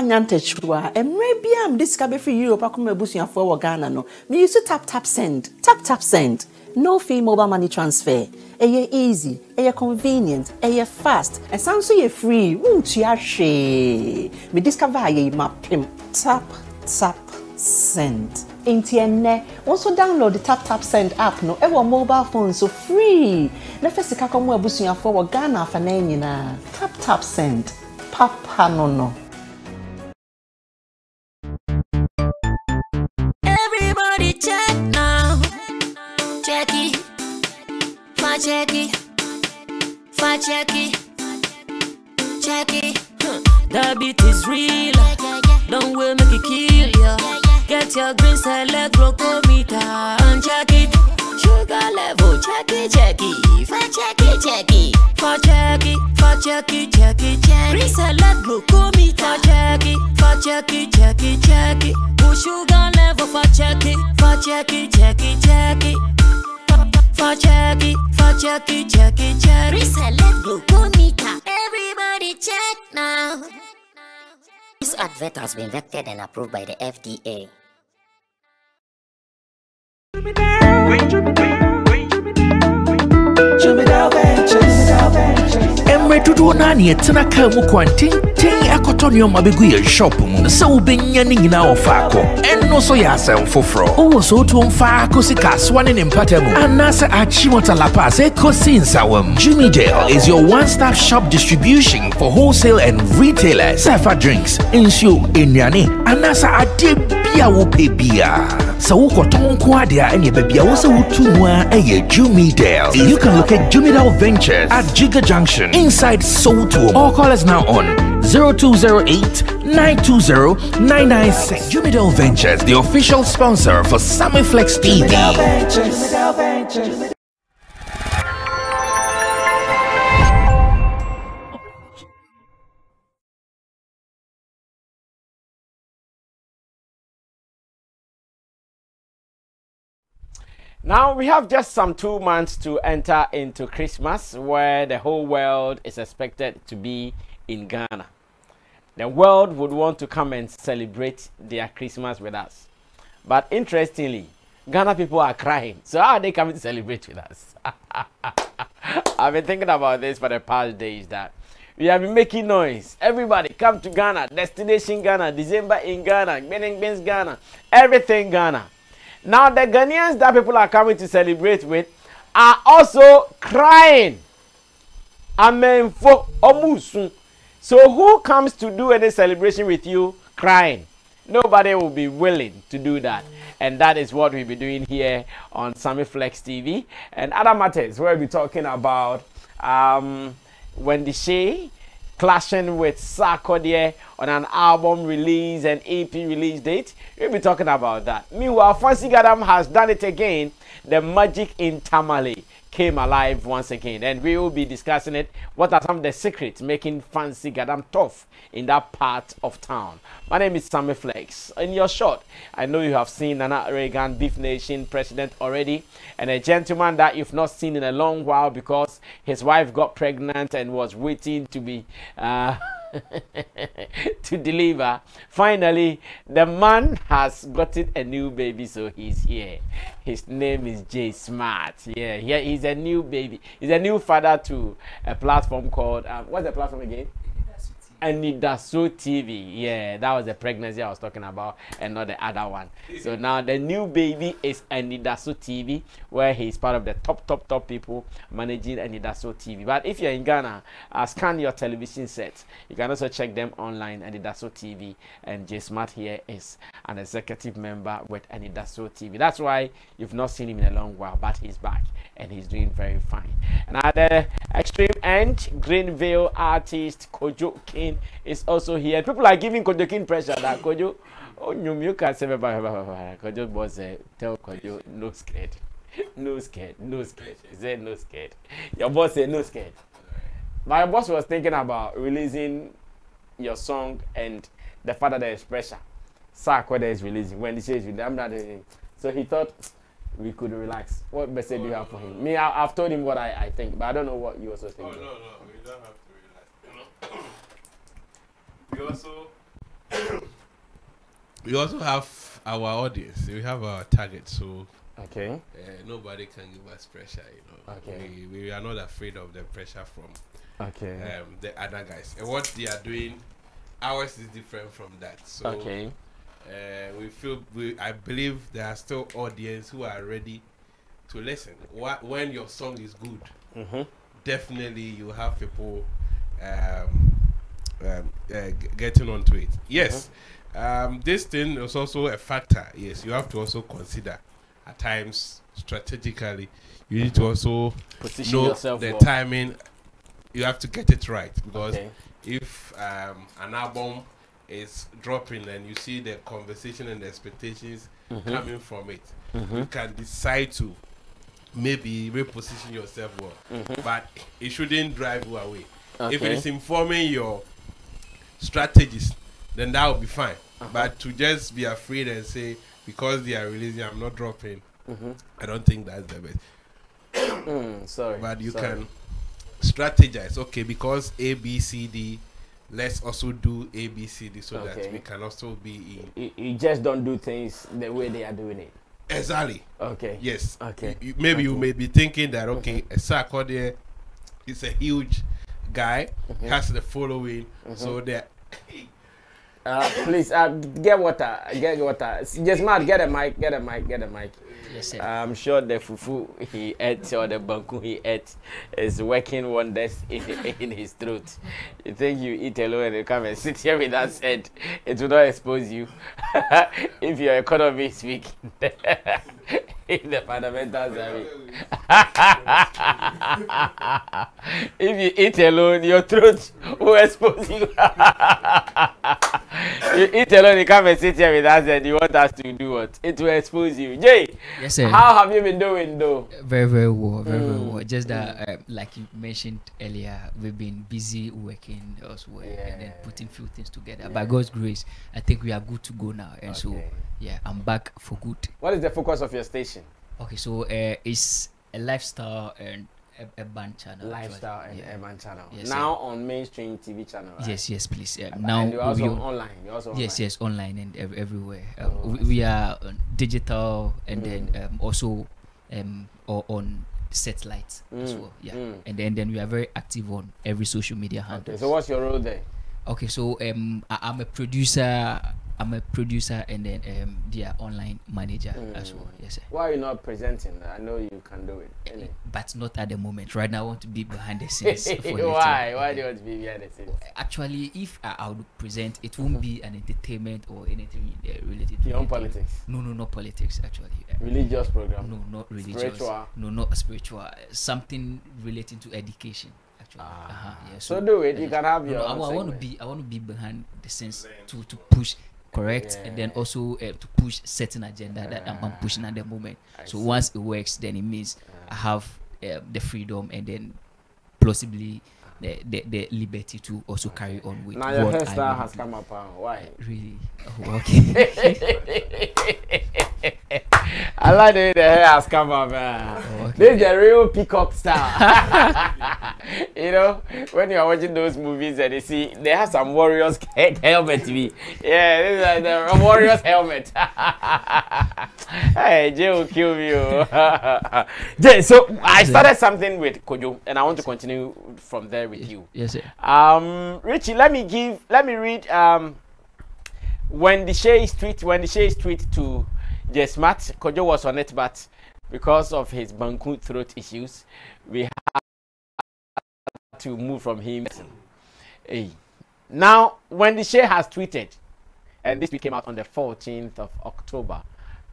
Nyantechwa maybe am this cabe free Europe akoma busuafo wo Ghana no me use tap send no fee mobile money transfer easy convenient fast and sounds so free won't you hwe me discover ye mapim tap send Intienne also download the tap send app no ever mobile phone so free na first ka komo abusuafo wo Ghana fa na nyina tap send papa no check now. Check it. The beat is real. Don't wait, make it kill ya. Get your green select glucometer and check it. Sugar level, check it. Green select glucometer. Check it. Sugar level for check it. Reselect glucometer. Everybody check now. This advert has been vetted and approved by the FDA. Emre tudo nani etina ka mu kwantin akotonyo mabegu ye shop mu se ubenya ni nyina ofako enno so ya asem foforo o so to mfako sika swane ne mpatamu anase achimota la pass ekosi nsawam. Jimmy Dale is your one-stop shop distribution for wholesale and retailers. Safa drinks, insure, enyane, anasa ade bia wo pebia. So ukoton kwa dia enye bebia wo se wutumwa eye Jimmy Dale. You can locate Jimmy Dale Ventures at Giga Junction inside Soto. All call us now on 0208-920-996. Jimmy Dale Ventures, the official sponsor for Sammy Flex TV. Now we have just some 2 months to enter into Christmas, where the whole world is expected to be in Ghana. The world would want to come and celebrate their Christmas with us. But interestingly, Ghana people are crying. So how are they coming to celebrate with us? I've been thinking about this for the past days, that we have been making noise. Everybody come to Ghana, destination Ghana, December in Ghana, Ben's Ghana, everything Ghana. Now the Ghanaians that people are coming to celebrate with are also crying. Amen for omusun. So who comes to do any celebration with you crying? Nobody will be willing to do that. And that is what we'll be doing here on Sammy Flex TV. And other matters, we'll be talking about Wendy Shay clashing with Sarkodie on an album release and EP release date. We'll be talking about that. Meanwhile, Fancy Gadam has done it again. The magic in Tamale came alive once again, and we will be discussing it. What are some of the secrets making Fancy Gadam tough in that part of town? My name is Sammy Flex. In your short, I know you have seen Nana Reagan, Beef Nation president already, and a gentleman that you've not seen in a long while because his wife got pregnant and was waiting to be to deliver. Finally, the man has gotten a new baby, so he's here. His name is J Smart. Yeah, he's a new baby. He's a new father to a platform called what's the platform again? Anidaso TV. Yeah, that was the pregnancy I was talking about and not the other one. So now the new baby is Anidaso TV, where he's part of the top people managing Anidaso TV. But if you're in Ghana, scan your television set. You can also check them online, Anidaso TV. And J Smart here is an executive member with Anidaso TV. That's why you've not seen him in a long while, but he's back and he's doing very fine. And at the extreme end, Greenville artist Okyehene is also here. People are giving Okyehene pressure that Kojo, oh, you can say Kojo boss tell Kojo no scared. No scared. He said no scared. Your boss said no scared. My boss was thinking about releasing your song and the fact that there is pressure. Sarkodie is releasing. Wendy Shay is releasing. I'm not doing. So he thought we could relax. What message do you have for him? Me, I've told him what I think, but I don't know what you also think. Oh, no, we don't have to relax. We also have our audience. We have our target. So Okay. nobody can give us pressure. Okay. We are not afraid of the pressure from the other guys. And what they are doing, ours is different from that. So Okay. I believe there are still audience who are ready to listen. When your song is good, definitely you have people getting onto it. Yes, this thing is also a factor. Yes, you have to also consider at times strategically. You need to also Position know yourself the well. timing. You have to get it right, because if an album is dropping and you see the conversation and the expectations coming from it, you can decide to maybe reposition yourself well, but it shouldn't drive you away. If it is informing your strategies, then that will be fine. But to just be afraid and say, because they are releasing, I'm not dropping, I don't think that's the best. Sorry. But you can strategize. Okay, because A, B, C, D, let's also do A, B, C, D, so that we can also be in. You just don't do things the way they are doing it. Exactly. Okay. Yes. Okay. Maybe you may be thinking that, okay, Sarkodie is a huge guy, has the following, so that. Please, get water. Get water. Just man, get a mic. Get a mic. Yes, sir. I'm sure the fufu he ate or the banku he ate is working wonders in his throat. You think you eat alone and you come and sit here with us and it will not expose you if your economy is weak. In the fundamentals are weak. If you eat alone, your throat will expose you. You eat alone, you come and sit here with us and you want us to do what? It will expose you. Jay, Yes, sir. how have you been doing though? Very, very well. Very, very well. Just that, like you mentioned earlier, we've been busy working elsewhere and then putting few things together. By God's grace, I think we are good to go now. And so, yeah, I'm back for good. What is the focus of your station? Okay, so it's a lifestyle and a band channel. Lifestyle actually. and urban channel. Yes, now on mainstream TV channel, right? Yes, please. Now Now you're also we'll be online. You're also yes, online and everywhere. We are digital and then also on satellite as well. Yeah, and then we are very active on every social media handle. Okay, so what's your role there? Okay, so I'm a producer. And then their online manager as well. Yes, sir. Why are you not presenting? I know you can do it. Innit? But not at the moment. Right now, I want to be behind the scenes. Why? Why do you want to be behind the scenes? Actually, if I would present, it won't be an entertainment or anything related to Your own politics? No, not politics. Actually, Religious program? no, not religious. Spiritual? No, not spiritual. Something relating to education. Actually, yeah. So do it. You can have your. I own want to segment. be. I want to be behind the scenes to push. Correct, and then also to push certain agenda that I'm pushing at the moment. So once it works, then it means I have the freedom and then possibly the liberty to also carry on with Now your what hairstyle I has come up. Why? really okay. I like the way the hair has come up. This is the real peacock style. You know, when you are watching those movies and they have some warriors helmet to be. Yeah, this is like the warriors helmet. Hey, Jay will kill me. Jay, so I started something with Kojo and I want to continue from there with you. Yes, sir. Richie, let me read Wendy Shay's tweet to Jay Smart. Kojo was on it, but because of his Banku throat issues, we had to move from him. Hey. Now, Wendy Shay has tweeted, and this tweet came out on the 14th of October,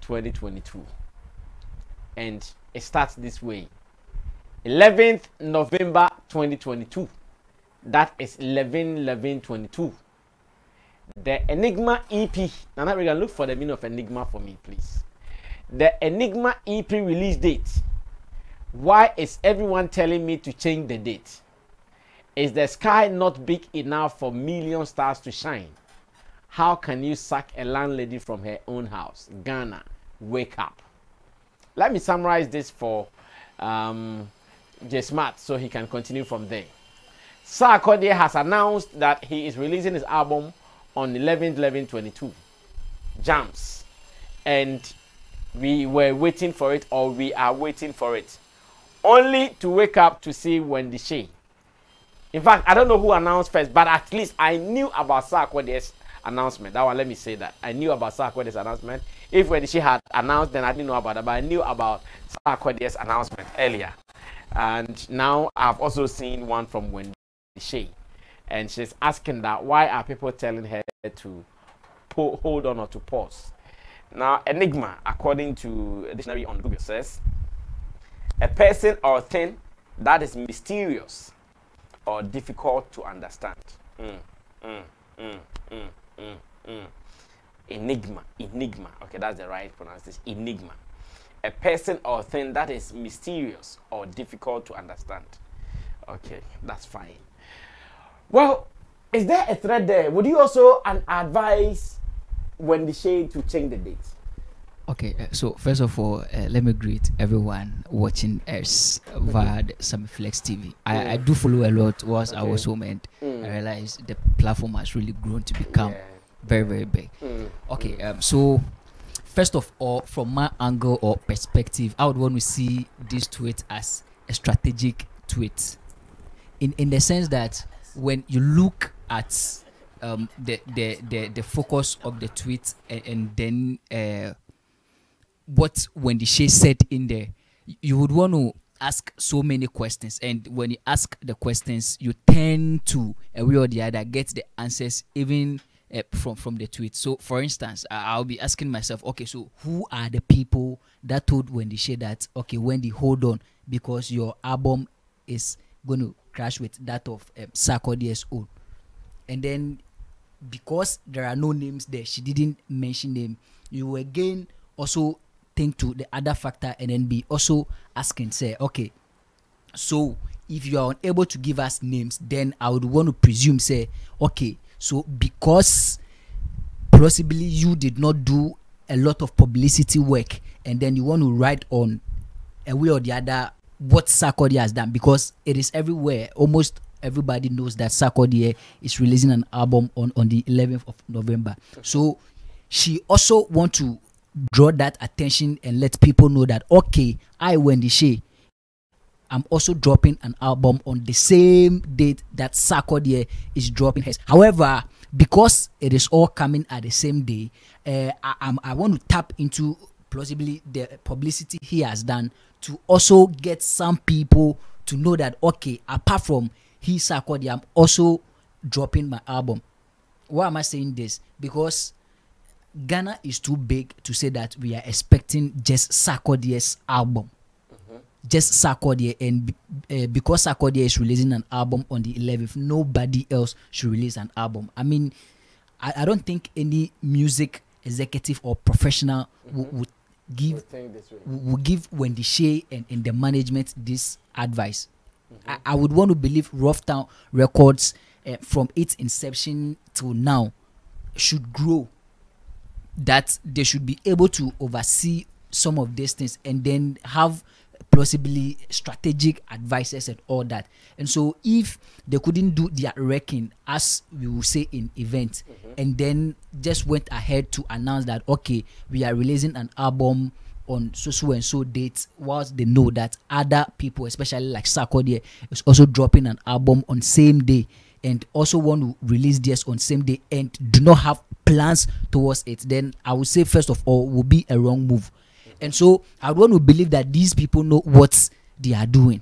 2022. And it starts this way. 11th November 2022. That is 11/11/22. The Enigma EP. Now, we're going to look for the meaning of Enigma for me, please. The Enigma EP release date. Why is everyone telling me to change the date? Is the sky not big enough for million stars to shine? How can you sack a landlady from her own house? Ghana, wake up. Let me summarize this for J Smart so he can continue from there. Sarkodie has announced that he is releasing his album on 11/11/22. Jams. And we were waiting for it, or we are waiting for it. Only to wake up to see Wendy Shay. In fact, I don't know who announced first, but at least I knew about Sarkodie's announcement. That one, let me say that. I knew about Sarkodie's announcement. If Wendy Shay had announced, then I didn't know about it, but I knew about Sarkodie's announcement earlier. And now I've also seen one from Wendy Shay. And she's asking that, why are people telling her to hold on or to pause? Now, enigma, according to a dictionary on Google, says a person or thing that is mysterious or difficult to understand. Enigma. Okay, that's the right pronunciation. Enigma. A person or thing that is mysterious or difficult to understand. Okay, that's fine. Well, is there a thread there? Would you also advise Wendy Shay to change the date? Okay, so first of all, let me greet everyone watching us via the Sammy Flex TV. I do follow a lot whilst I was home, and I realized the platform has really grown to become very, very big. Okay, so first of all, from my angle or perspective, I would want to see this tweet as a strategic tweet, in the sense that when you look at the focus of the tweet and then what Wendy Shay said in there, you would want to ask so many questions, and when you ask the questions, you tend to a way or the other get the answers even from the tweet. So for instance, I'll be asking myself, okay, so who are the people that told Wendy Shay that, okay, Wendy, hold on, because your album is going to crash with that of Sarkodie's own? And then because there are no names there, she didn't mention them, you again also think to the other factor and then be also asking, say, okay, so if you are unable to give us names, then I would want to presume, say, okay, so because possibly you did not do a lot of publicity work, and then you want to write on a way or the other what Sarkodie has done, because it is everywhere. Almost everybody knows that Sarkodie is releasing an album on the 11th of November. So she also want to draw that attention and let people know that, okay, I, Wendy Shay, I'm also dropping an album on the same date that Sarkodie is dropping his. However, because it is all coming at the same day, I want to tap into possibly the publicity he has done to also get some people to know that, okay, apart from Sarkodie, I'm also dropping my album. Why am I saying this? Because Ghana is too big to say that we are expecting just Sarkodie's album. Just Sarkodie, and because Sarkodie is releasing an album on the 11th, nobody else should release an album. I mean, I don't think any music executive or professional would give Wendy Shay and the management this advice. I would want to believe Rough Town Records from its inception till now should grow, that they should be able to oversee some of these things and then have possibly strategic advices and all that. And so if they couldn't do their wrecking, as we will say in events, and then just went ahead to announce that, okay, we are releasing an album on so and so dates, whilst they know that other people, especially like Sarkodie, is also dropping an album on same day and also want to release theirs on same day and do not have plans towards it, then I would say first of all will be a wrong move. And so I want to believe that these people know what they are doing,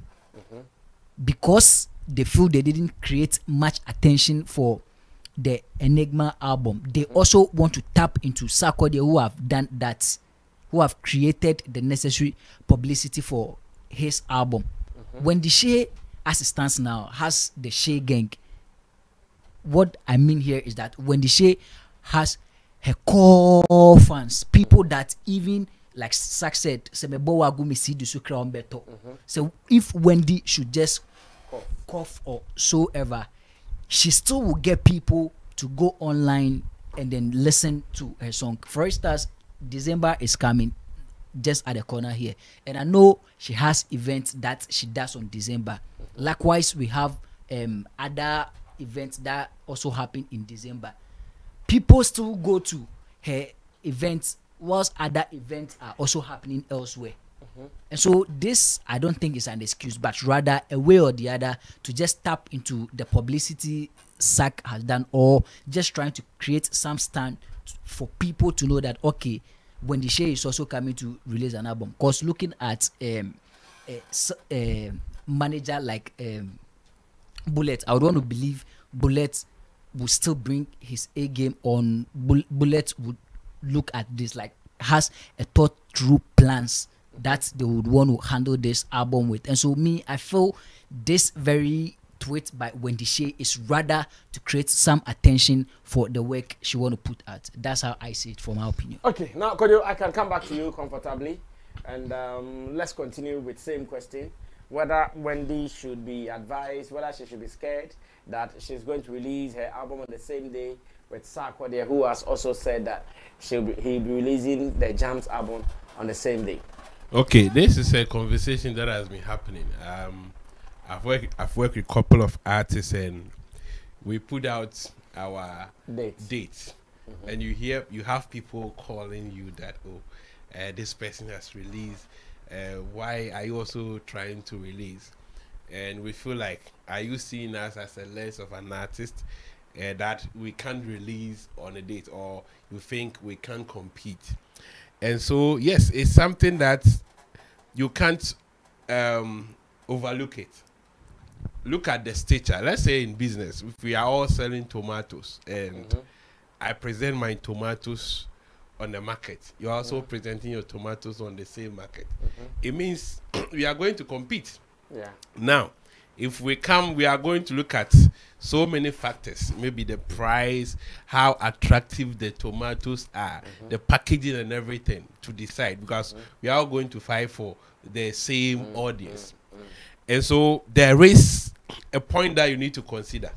because they feel they didn't create much attention for the Enigma album. They also want to tap into Sarkodie, who have done that, who have created the necessary publicity for his album. When the Shay, as it stands now, has the Shay gang, what I mean here is that when the Shay has her core fans, people that even, like Sak said, so if Wendy should just off or so ever, she still will get people to go online and then listen to her song. For instance, December is coming just at the corner here, and I know she has events that she does on December. Likewise, we have other events that also happen in December. People still go to her events whilst other events are also happening elsewhere. And so this, I don't think is an excuse, but rather a way or the other to just tap into the publicity SAC has done, or just trying to create some stand for people to know that, okay, Wendy Shay is also coming to release an album. Because looking at a manager like Bullet, I would want to believe Bullet will still bring his A game on. Bullet would look at this like has a thought through plans that they would want to handle this album with. And so I feel this very tweet by Wendy Shay is rather to create some attention for the work she want to put out. That's how I see it from my opinion. Okay, now Kodio, I can come back to you comfortably, and let's continue with same question. Whether Wendy should be advised, whether she should be scared that she's going to release her album on the same day with Sarkodie, who has also said that he'll be releasing the Jams album on the same day. Okay, this is a conversation that has been happening. I've worked with a couple of artists, and we put out our dates. And you have people calling you that, this person has released. Why are you also trying to release? And we feel like, are you seeing us as a less of an artist that we can't release on a date, or you think we can't compete? And so, yes, it's something that you can't overlook it. Look at the stature. Let's say in business, if we are all selling tomatoes, and I present my tomatoes on the market, you're also presenting your tomatoes on the same market. It means we are going to compete. Now, if we come, we are going to look at so many factors, maybe the price, how attractive the tomatoes are, the packaging and everything to decide, because we are all going to fight for the same audience. And so there is a point that you need to consider.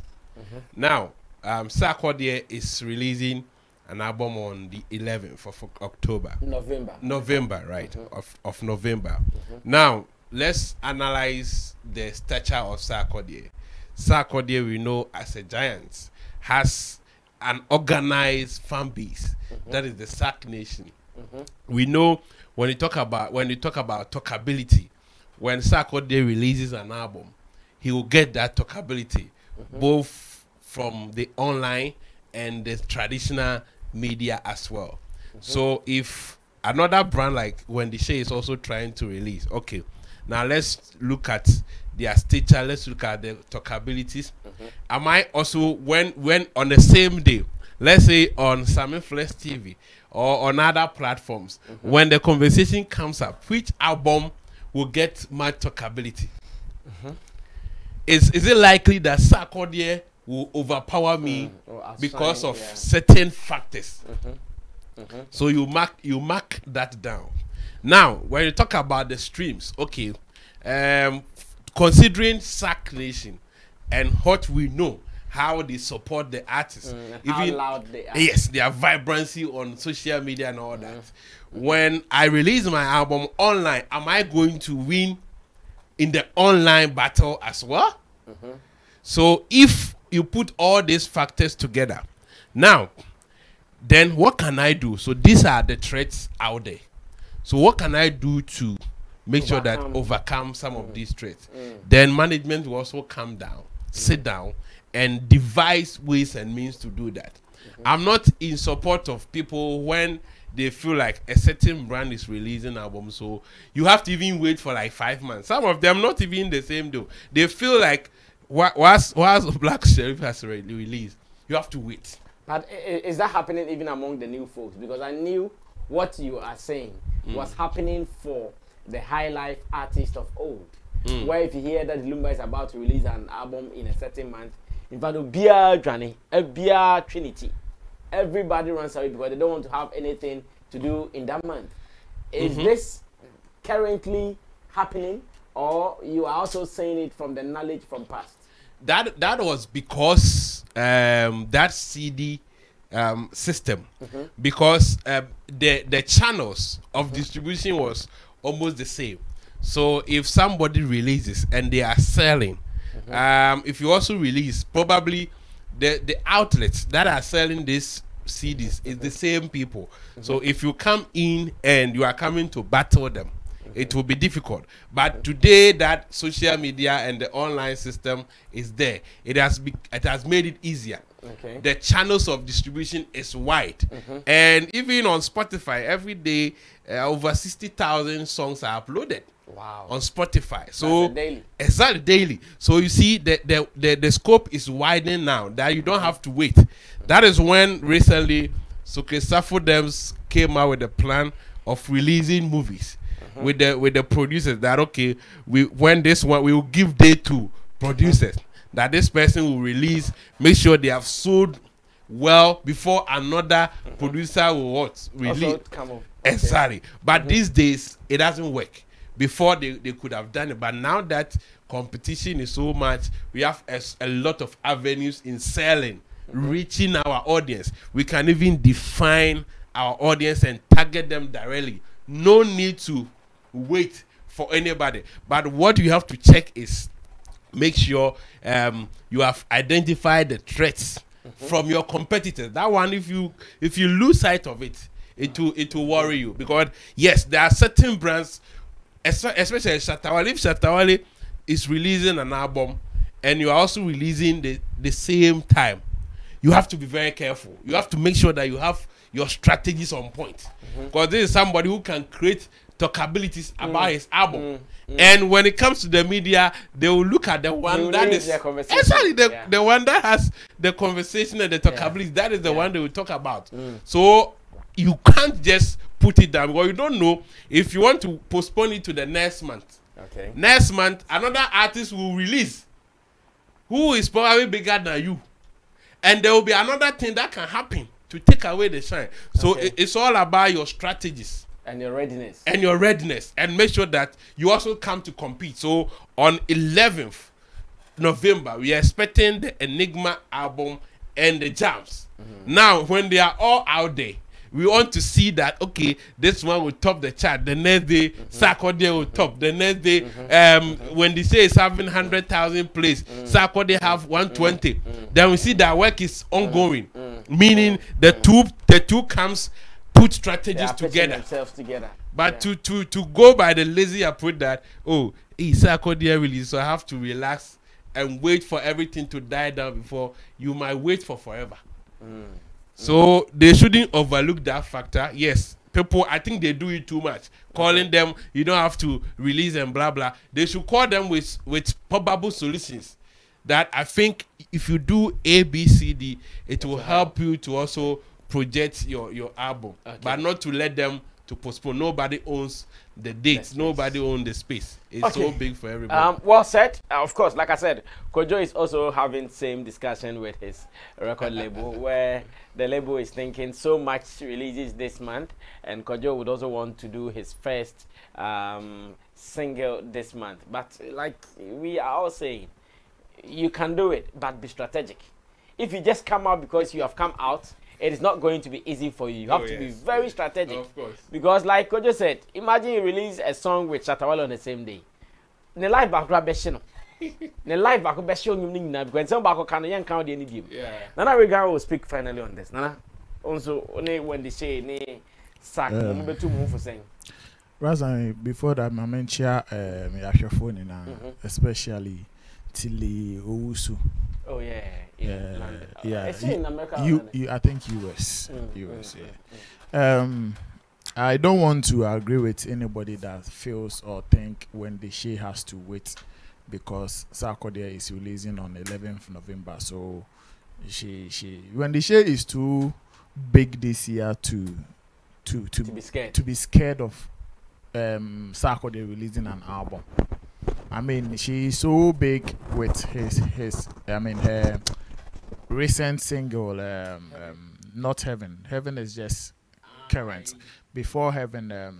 Now, Sarkodie is releasing an album on the 11th of October. November, right, of November. Now, let's analyze the stature of Sarkodie. Sarkodie, we know as a giant, has an organized fan base. That is the Sark Nation. We know when you talk about talkability, when Sarkodie releases an album, he will get that talkability, both from the online and the traditional media as well. So if another brand like Wendy Shay is also trying to release, okay, now let's look at their stature, let's look at the talkabilities. Am I also, when on the same day, let's say on Sammy Flex TV or on other platforms, when the conversation comes up, which album will get my talkability? Is it likely that Sarkodie will overpower me because of certain factors? So you mark that down. Now, when you talk about the streams, okay, considering Sark Nation and what we know, how they support the artists, even how loud they are. Yes, their vibrancy on social media and all that. When I release my album online, am I going to win in the online battle as well? So if you put all these factors together, now, then what can I do? So these are the threats out there. So what can I do to make sure that overcome some of these threats? Then management will also come down, sit down, and devise ways and means to do that. I'm not in support of people when they feel like a certain brand is releasing album, so you have to even wait for like 5 months. Some of them not even the same though. They feel like whilst Black Sheriff has already released, you have to wait. But is that happening even among the new folks? Because I knew what you are saying was happening for the high life artists of old. Where if you hear that Lumba is about to release an album in a certain month, in fact, Bia Trinity, everybody runs away because they don't want to have anything to do in that month. Is this currently happening or you are also saying it from the knowledge from past? That was because that CD system, because the channels of distribution was almost the same. So if somebody releases and they are selling, if you also release, probably the outlets that are selling these CDs is the same people. So if you come in and you are coming to battle them, it will be difficult. But today that social media and the online system is there, it has made it easier. The channels of distribution is wide, and even on Spotify every day over 60,000 songs are uploaded. Wow. On Spotify. So daily. Exactly, daily. So you see the scope is widening now, that you don't have to wait. That is when recently Safo Dems came out with a plan of releasing movies with the producers, that okay, when this one we will give day to producers, that this person will release, make sure they have sold well before another producer will release. Exactly. But these days it doesn't work. Before they could have done it, but now that competition is so much, we have a lot of avenues in selling, reaching our audience. We can even define our audience and target them directly. No need to wait for anybody. But what you have to check is make sure you have identified the threats from your competitors. That one, if you lose sight of it, it will worry you, because yes, there are certain brands, especially Shatawale. If Shatawale is releasing an album and you are also releasing the same time, you have to be very careful. You have to make sure that you have your strategies on point, because this is somebody who can create talkabilities about his album. And when it comes to the media, they will look at the one that is actually the one that has the conversation and the talkability. That is the one they will talk about. So you can't just put it down, because you don't know if you want to postpone it to the next month. Next month, another artist will release who is probably bigger than you, and there will be another thing that can happen to take away the shine. So it's all about your strategies and your readiness. And make sure that you also come to compete. So on 11th November, we are expecting the Enigma album and the jams. Now, when they are all out there, we want to see that, okay, this one will top the chart. The next day, Sarkodie will top. The next day, when they say it's having 100,000 plays, Sarkodie have 120. Then we see that work is ongoing, meaning the two comes put strategies together. But to go by the lazy approach that, oh, Sarkodie release, so I have to relax and wait for everything to die down before, you might wait for forever. So they shouldn't overlook that factor. Yes, people, I think they do it too much. Calling them, you don't have to release and blah blah. They should call them with probable solutions. That I think if you do A, B, C, D, it will help you to also project your album, but not to let them to postpone. Nobody owns the dates. Nobody owns the space. It's so big for everybody. Well said. Of course, like I said, Kojo is also having same discussion with his record label, where the label is thinking so much releases this month, and Kojo would also want to do his first single this month. But like we are all saying, you can do it, but be strategic. If you just come out because you have come out, it is not going to be easy for you. You have to be very strategic. Of course. Because like Kojo said, imagine you release a song with Shatawale on the same day. The live back grab the live back because some back can young count the any Nana Regan will speak finally on this. Nana also only when they say ne sack to move for saying. Rather before that my mention phone in especially Tilly Owusu. Oh yeah. It's in America. I think US. I don't want to agree with anybody that feels or think when the Shay has to wait because Sarkodie is releasing on 11th November. So when the Shay is too big this year to be scared of Sarkodie releasing an album. I mean, she's so big with her recent single, Not Heaven. Heaven is just current. Before Heaven, I've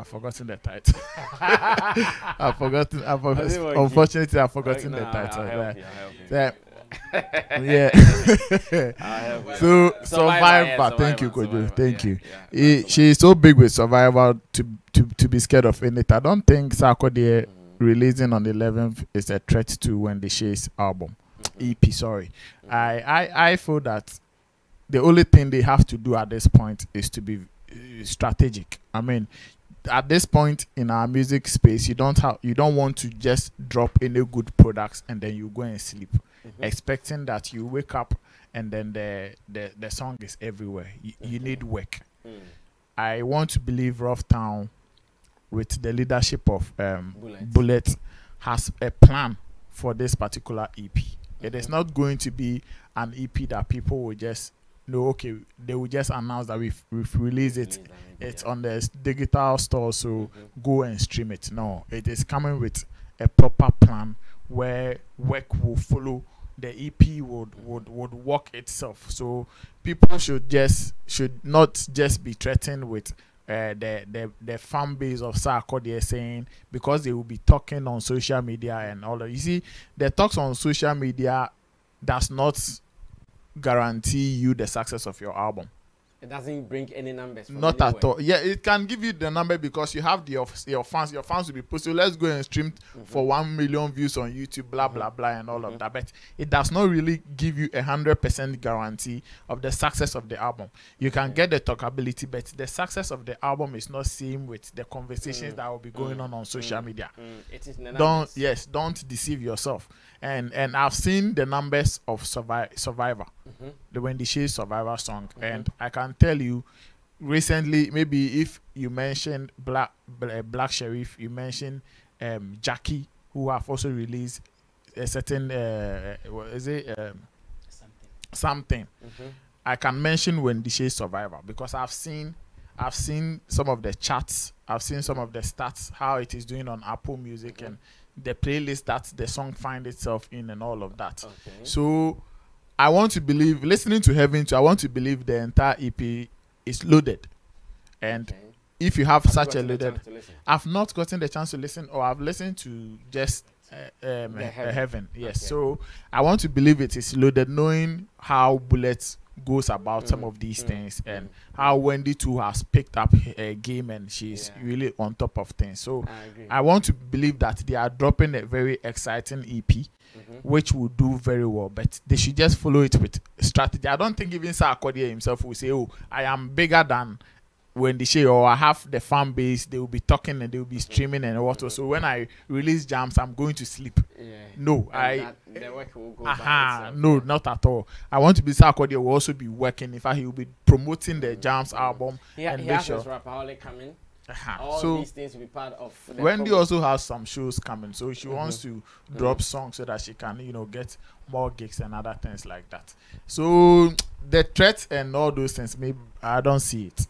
forgotten the title. I've forgotten. Unfortunately, I've forgotten the title. So Survivor. Thank you, Kojo. Thank you. She's so big with Survivor to be scared of anything. I don't think Sarkodie releasing on the 11th is a threat to Wendy Shay's album. EP, sorry. I feel that the only thing they have to do at this point is to be strategic. I mean, at this point in our music space, you don't want to just drop any good products and then you go and sleep, expecting that you wake up and then the song is everywhere. You need work. I want to believe Rough Town, with the leadership of Bullet, has a plan for this particular EP. It is not going to be an EP that people will just know, okay, they will just announce that we've released it. It's on the digital store, so go and stream it. No, it is coming with a proper plan where work will follow. The EP would work itself. So people should not just be threatened with the fan base of Sarkodie saying, because they will be talking on social media and all that. You see, the talks on social media does not guarantee you the success of your album. It doesn't bring any numbers. Not anywhere. At all. Yeah, it can give you the number because you have your fans. Your fans will be posted. Let's go and stream for 1 million views on YouTube, blah blah blah, and all of that. But it does not really give you 100% guarantee of the success of the album. You can get the talkability, but the success of the album is not seen with the conversations that will be going on social media. It is the numbers. Don't deceive yourself. And I've seen the numbers of Survivor, the Wendy Shay Survivor song, and I can tell you, recently, maybe if you mentioned Black Sheriff, you mentioned Jackie, who have also released a certain something. I can mention Wendy Shay Survivor because I've seen some of the charts, I've seen some of the stats, how it is doing on Apple Music and the playlist that the song finds itself in and all of that. So I want to believe, listening to Heaven too, I want to believe the entire EP is loaded. And if you have such a loaded, I've not gotten the chance to listen, or I've listened to just Heaven. Yes. So I want to believe it is loaded, knowing how Bullet goes about some of these things and how Wendy too has picked up a game and she's really on top of things. So I want to believe that they are dropping a very exciting EP which will do very well, but they should just follow it with strategy. I don't think even Sarkodie himself will say, oh, I am bigger than Wendy Shay, or I have the fan base. They will be talking and they will be streaming and what. So when I release jams, I'm going to sleep. No, the work will go by itself. No, not at all. I want to be Sarkodie will also be working. In fact, he will be promoting the jams album. He has his Rapaholic coming. All these things will be part of the Wendy also has some shows coming, so she wants to drop songs so that she can, get more gigs and other things like that. So the threats and all those things, maybe I don't see it.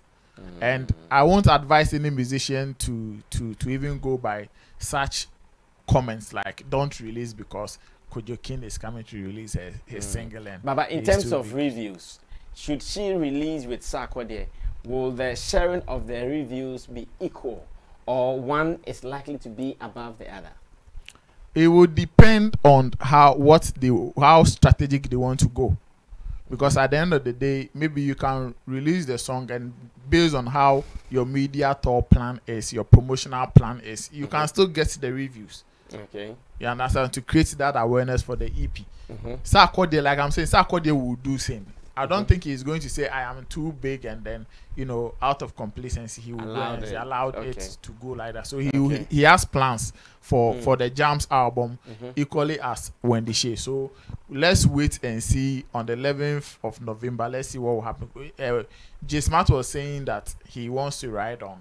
And I won't advise any musician to even go by such comments like don't release because Okyehene is coming to release his single. And but in terms of reviews, should she release with Sarkodie? Will the sharing of the reviews be equal, or one is likely to be above the other? It would depend on how strategic they want to go. Because at the end of the day, maybe you can release the song and based on how your media tour plan is, your promotional plan is, you can still get the reviews. Okay. You understand? To create that awareness for the EP. Sarkodie, like I'm saying, Sarkodie will do same. I don't think he's going to say I am too big and then out of complacency he will allow it to go like that. So he has plans for the Jams album equally as Wendy Shay. So let's wait and see on the 11th of November. Let's see what will happen. J Smart was saying that he wants to ride on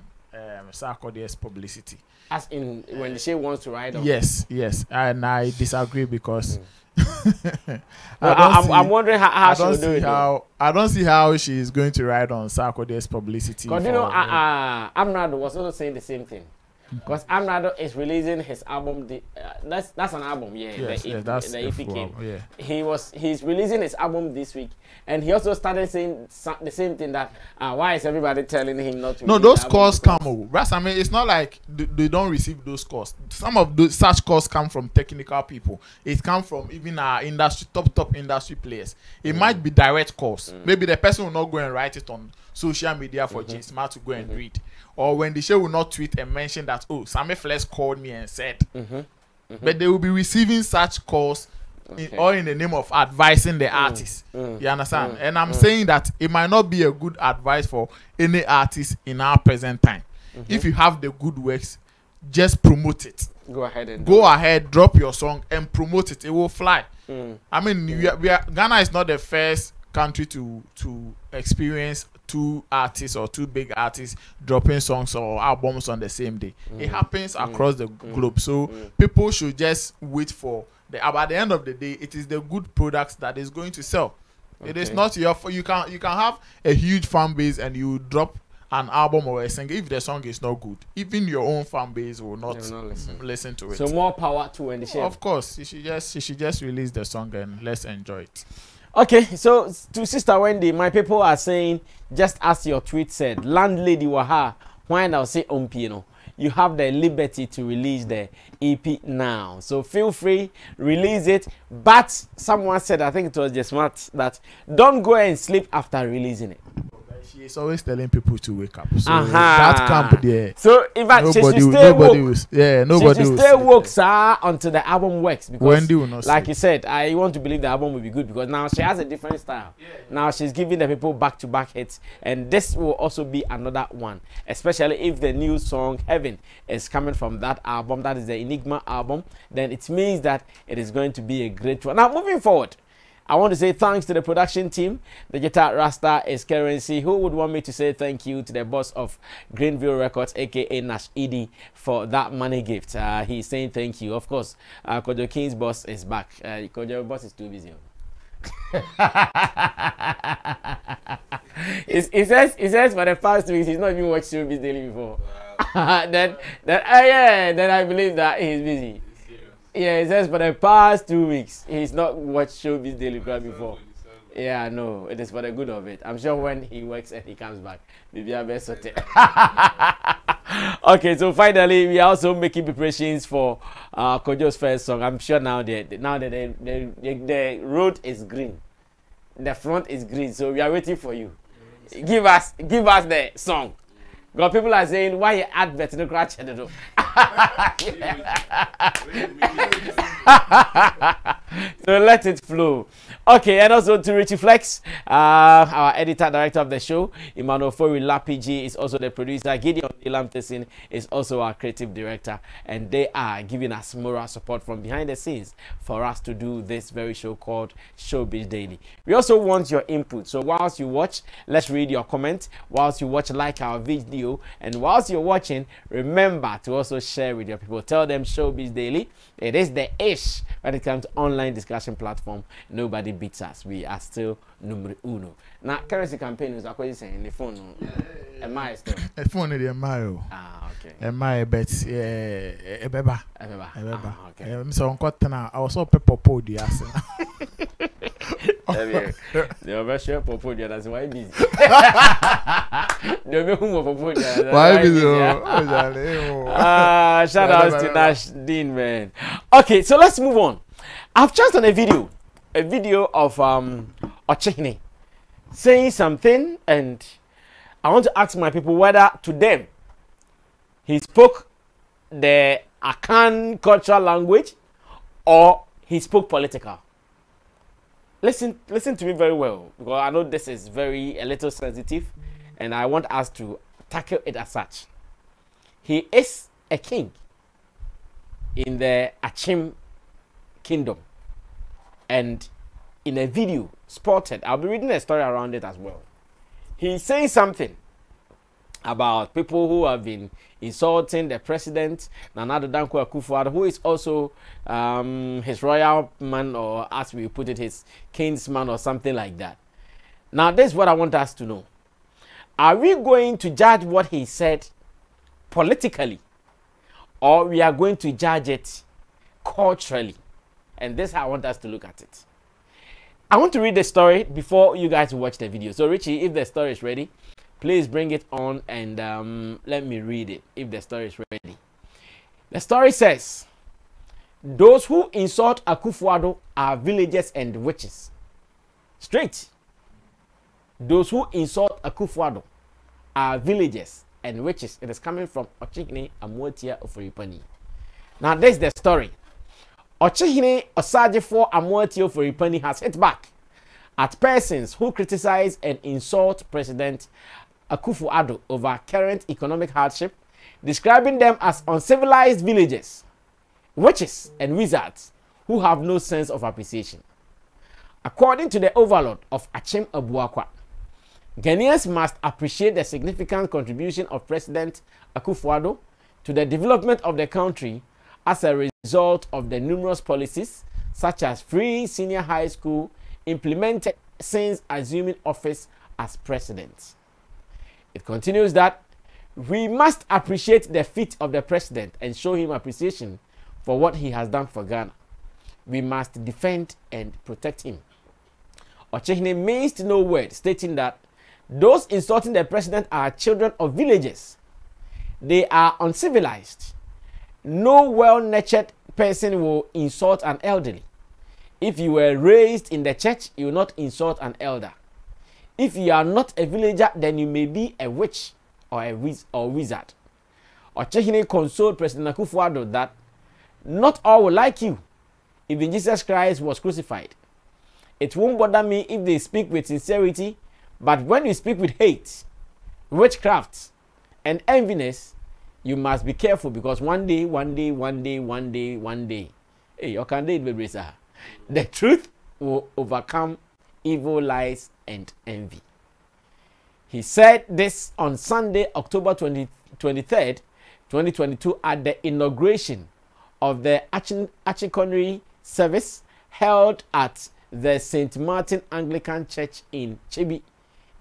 Sarkodie's publicity. As in Wendy Shay wants to ride on. Yes, and I disagree because. I'm wondering how she will do it. I don't see how she is going to ride on Sarkodie's publicity. Because Amrad was also saying the same thing. Because Amrado is releasing his album. That's an album, yeah. Yes, that's the EP came. Yeah. He's releasing his album this week, and he also started saying the same thing that why is everybody telling him not to? No, those calls come. I mean, it's not like they don't receive those calls. Some of those such calls come from technical people. It comes from even our industry, top industry players. It might be direct calls. Maybe the person will not go and write it on social media for J Smart to go and read, or when the show will not tweet and mention that Sammy Flex called me and said, but they will be receiving such calls all in the name of advising the artist. You understand? And I'm saying that it might not be a good advice for any artist in our present time. If you have the good works, just promote it. Go ahead, drop your song and promote it. It will fly. I mean, Ghana is not the first country to experience two artists or two big artists dropping songs or albums on the same day. It happens across the globe. So people should just wait for at the end of the day, it is the good products that is going to sell. It is not you can have a huge fan base and you drop an album or a single. If the song is not good, even your own fan base will not listen to it. So more power to Wendy Shay. Of course, you should just release the song and let's enjoy it. Okay, so to Sister Wendy, my people are saying, just as your tweet said, landlady waha, why now say Ompino? You have the liberty to release the EP now. So feel free, release it. But someone said, I think it was just smart, that don't go and sleep after releasing it. She is always telling people to wake up. So that camp there. So in fact, she should stay woke. She should stay woke, sir, until the album works. Because Wendy will not like you said, I want to believe the album will be good because now she has a different style. Now she's giving the people back-to-back hits, and this will also be another one. Especially if the new song Heaven is coming from that album, that is the Enigma album, then it means that it is going to be a great one. Now moving forward, I want to say thanks to the production team. The guitar Rasta is Currency. Who would want me to say thank you to the boss of Greenville Records, aka Nash Edie, for that money gift? He's saying thank you. Of course, Kojo King's boss is back. Kojo boss is too busy. he says for the past 2 weeks he's not even watched Showbiz Daily before. then I believe that he's busy. Yeah, he says for the past 2 weeks he's not watched Showbiz Daily before. Yeah, no, it is for the good of it. I'm sure when he works and he comes back, maybe I'll be sorted. Okay, so finally we are also making preparations for Kojo's first song. I'm sure now the road is green, the front is green, so we are waiting for you. Give us the song. God, people are saying why you advert no crash channel. So let it flow. Okay, and also to Richie Flex, our editor director of the show, Emmanuel Fori Lapiji is also the producer. Gideon Ilamtesin is also our creative director, and they are giving us moral support from behind the scenes for us to do this very show called Showbiz Daily. We also want your input, so whilst you watch, let's read your comment. Whilst you watch, like our video, and whilst you're watching, remember to also share with your people. Tell them Showbiz Daily, it is the ish when it comes to online discussion platform. Nobody beats us. We are still numero uno. Now, currency campaign is actually saying the phone. Am I still? The phone is Mayo. Okay. Am I bet? Ebeba. Okay. So I was so pepper podi. The overshare popodia. That's why busy. Why busy? Shout out to Nash Dean, man. Okay, so let's move on. I've just done a video of Okyehene saying something, and I want to ask my people whether to them he spoke the Akan cultural language or he spoke political. Listen to me very well, because I know this is a little sensitive, and I want us to tackle it as such. He is a king in the Achim kingdom, and in a video spotted, I'll be reading a story around it as well. He's saying something about people who have been insulting the president, Nana Addo Dankwa Akufo-Addo, who is also his royal man, or as we put it, his kinsman or something like that. Now, this is what I want us to know. Are we going to judge what he said politically, or we are going to judge it culturally. And this is how I want us to look at it. I want to read the story before you guys watch the video. So Richie, if the story is ready, please bring it on and let me read it if the story is ready. The story says, those who insult Akufo-Addo are villagers and witches. Straight. Those who insult Akufo-Addo are villagers and witches. It is coming from Okyehene Amoatia Oforipani. Now this is the story. Okyehene Osajefo Amoatia Oforipani has hit back at persons who criticize and insult President Akufo-Addo over current economic hardship, describing them as uncivilized villagers, witches and wizards who have no sense of appreciation. According to the overlord of Achim Abuakwa, Ghanaians must appreciate the significant contribution of President Akufo-Addo to the development of the country as a result of the numerous policies such as free senior high school implemented since assuming office as president. It continues that we must appreciate the feat of the president and show him appreciation for what he has done for Ghana. We must defend and protect him. Okyehene missed no word, stating that those insulting the president are children of villagers. They are uncivilized. No well-nurtured person will insult an elderly. If you were raised in the church, you will not insult an elder. If you are not a villager, then you may be a witch or a wizard. Okyehene consoled President Akufo-Addo that not all will like you. Even Jesus Christ was crucified. It won't bother me if they speak with sincerity, but when you speak with hate, witchcraft, and enviness, you must be careful, because one day, hey, you can't do it, baby, sir. The truth will overcome evil lies and envy. He said this on Sunday, October 23rd, 2022, at the inauguration of the Achikonri service held at the St. Martin Anglican Church in Chebi,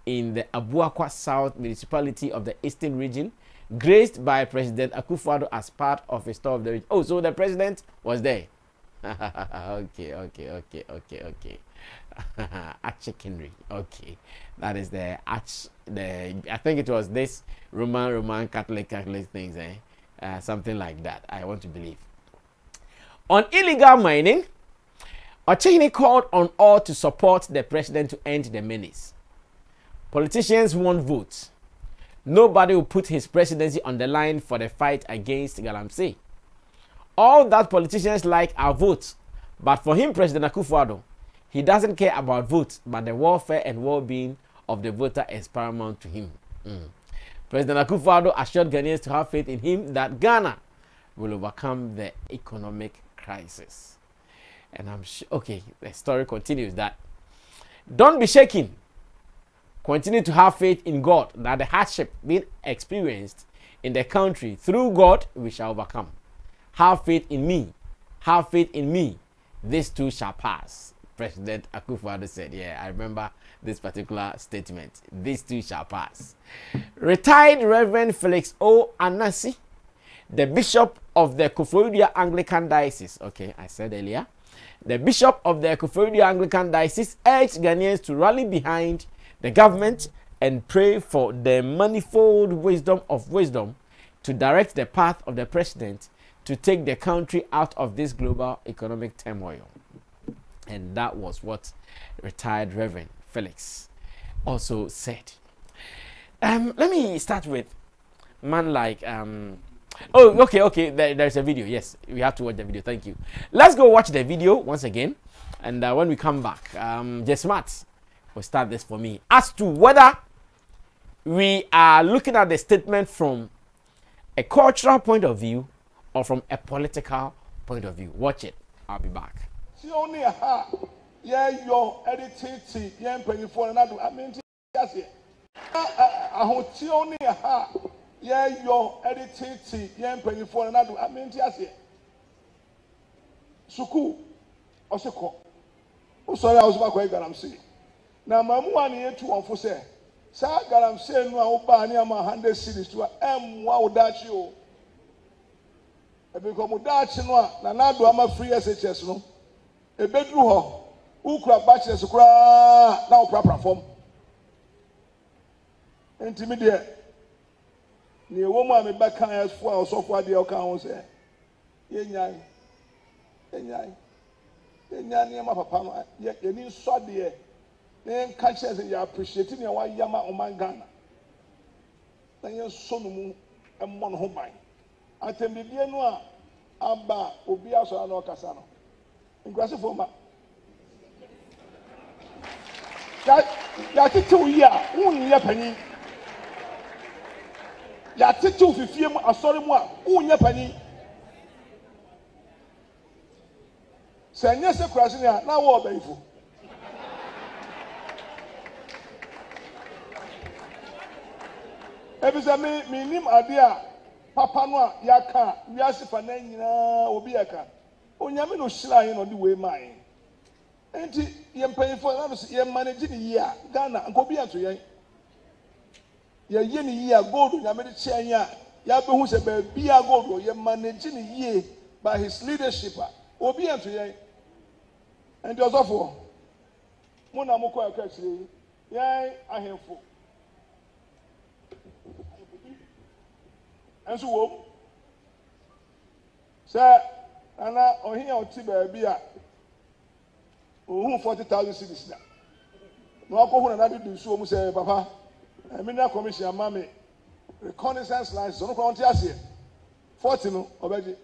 in the Abuakwa South municipality of the Eastern region, graced by President Akufo-Addo as part of a tour of the region. Oh, so the president was there. Okay. Achikonri. Okay, that is the I think it was this Roman Catholic things, something like that. I want to believe. On illegal mining, Okyehene called on all to support the president to end the menace. Politicians want votes. Nobody will put his presidency on the line for the fight against Galamsey. All that politicians like are votes, but for him, President Akufo-Addo, he doesn't care about votes, but the welfare and well-being of the voter is paramount to him. President Akufo-Addo assured Ghanaians to have faith in him that Ghana will overcome the economic crisis. And I'm sure, okay, the story continues that don't be shaken. Continue to have faith in God that the hardship being experienced in the country, through God, we shall overcome. Have faith in me. Have faith in me. This too shall pass. President Akufo-Addo said, yeah, I remember this particular statement. This too shall pass. Retired Reverend Felix O. Anasi, the Bishop of the Koforidua Anglican Diocese. Okay, I said earlier. The Bishop of the Koforidua Anglican Diocese urged Ghanaians to rally behind the government and pray for the manifold wisdom of wisdom to direct the path of the president to take the country out of this global economic turmoil. And that was what retired Reverend Felix also said. Let me start with man like oh, okay. There's a video. Yes, we have to watch the video. Thank you. Let's go watch the video once again, and when we come back, Jesmat will start this for me as to whether we are looking at the statement from a cultural point of view or from a political point of view. Watch it. I'll be back. Suku oseko usori awusuba ko Galamsey na mamu ani etu onfo se sa Galamsey no a wo ba ni ama 100 cities to emwa udachi o Ebi ko mu daakye no a na na do ama free SHS no. Ebedru ho. Ukura bachelors kura na opra form. Enti me de ni ewo mu a me ba kan as for osofo ade o kan ho se. Yenyan. Yenyan ma papa no ye ni so de ne kan che se ya appreciate ni wa yama o man Ghana. Na ye so no mu emmo no ho ban. Atembibie no a aba obi aso na okasa no. Nkwase fo ma. Ya tete yi a unye pani. Ya tete ofifie mu asori mu a unye pani. Sanya se kurase ni a na wo obayifo. Ebisa me nim ade a papa no a yaka wiase fa na nyina obi yaka. Onyame no hira yin no de we mai. Enti ye mpanyifo na so ye manage ni yi a Ghana nkobi ato yen. Ye ye ni yi a gold nyame de che yen a ya behu se ba bia gold ye manage ni yi by his leadership a obi ato yen. Enti osofo mo na mo ko aka chire yen ahemfo. Enso wo say ana ohia oti ba bia ohun 40,000 cedis na no akohu na do nsuo mu say papa mineral commission amame reconnaissance lines so no ko onti ase 40 no obeji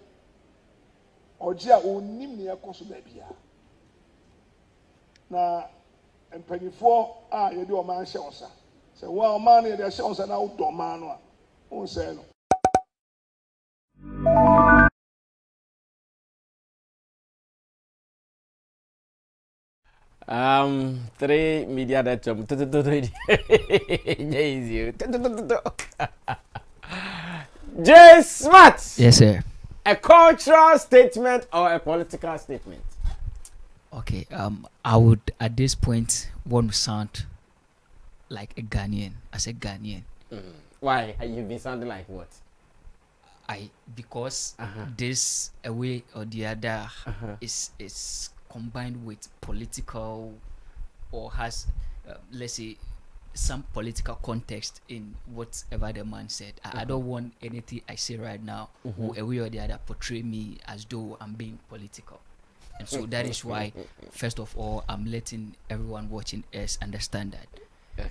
oji a onim ne ekoso ba bia na empanifo a ye de o man hye osa say wa o man ye de hye osa na wo do man no a on say no. Three media that J Smart. Yes, sir. A cultural statement or a political statement? Okay. I would at this point want to sound like a Ghanaian. As a Ghanaian. Why? You been sounding like what? Because this a way or the other is combined with political or has let's say some political context in whatever the man said. I don't want anything I say right now a way or the other portray me as though I'm being political. And so that is why first of all I'm letting everyone watching us understand that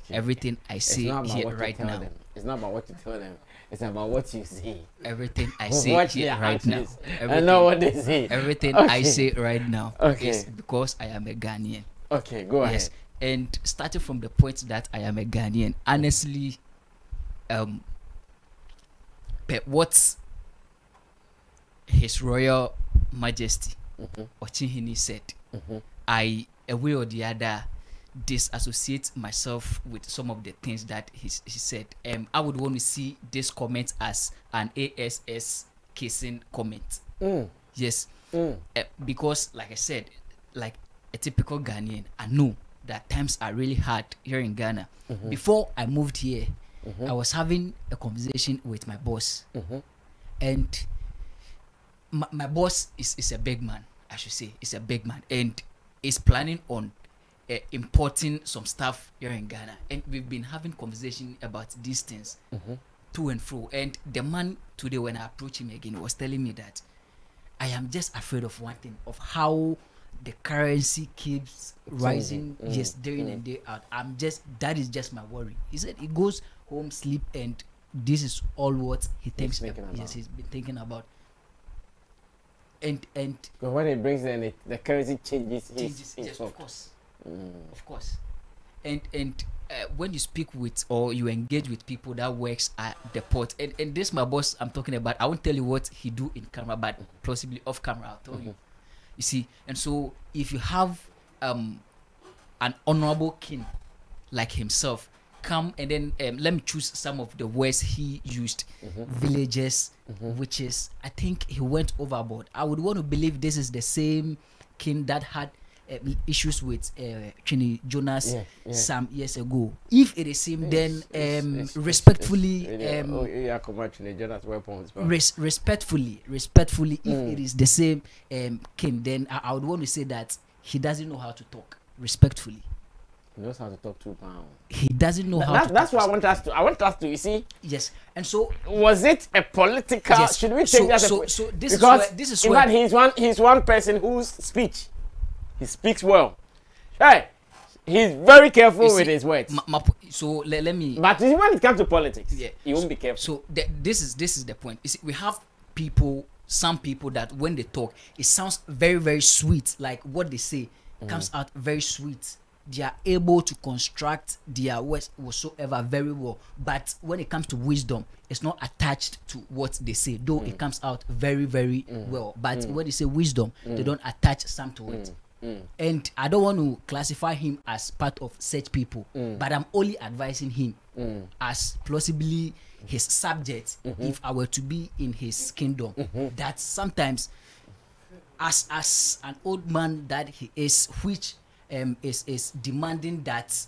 everything I say here right now. It's not about what you tell them. It's about what you say. Everything I say here right now. I know what they say. Everything I say right now is because I am a Ghanaian. Okay, go ahead. Yes. And starting from the point that I am a Ghanaian, honestly, what His Royal Majesty Okyehene said, I, a way or the other, disassociate myself with some of the things that he said. I would want to see this comment as an ASS kissing comment. Yes. Because like I said, like a typical Ghanaian, I know that times are really hard here in Ghana. Before I moved here, I was having a conversation with my boss. And my boss is a big man, I should say. Is a big man and is planning on importing some stuff here in Ghana, and we've been having conversation about these things to and fro. And the man today, when I approached him again, was telling me that I am just afraid of one thing, of how the currency keeps rising, yes, day in and day out. That is just my worry. He said he goes home, sleep, and this is all what he thinks about. Yes, he's been thinking about. And when it brings in the currency changes. Yes, of course. Of course. And when you speak with or you engage with people that works at the port, and this my boss I'm talking about, I won't tell you what he do in camera, but possibly off camera I'll tell you. You see, and so if you have an honorable king like himself come and then let me choose some of the words he used, villages, witches, I think he went overboard. I would want to believe this is the same king that had issues with Trini Jonas some years ago. If it is him, then respectfully, respectfully, if it is the same King, then I would want to say that he doesn't know how to talk respectfully. He knows how to talk too, pound. He doesn't know how to that's talk. what I want us to, you see. Yes. And so was it a political? Yes. Should we take that? So this is in where fact he's one person whose speech he speaks well. Hey, he's very careful with his words. So let me. But when it comes to politics, he won't be careful. So this is the point. You see, we have some people that when they talk, it sounds very, very sweet. Like what they say comes out very sweet. They are able to construct their words whatsoever very well. But when it comes to wisdom, it's not attached to what they say, though it comes out very, very well. But when they say wisdom, they don't attach some to it. And I don't want to classify him as part of such people, but I'm only advising him as possibly his subject if I were to be in his kingdom. That sometimes, as an old man that he is, which is demanding that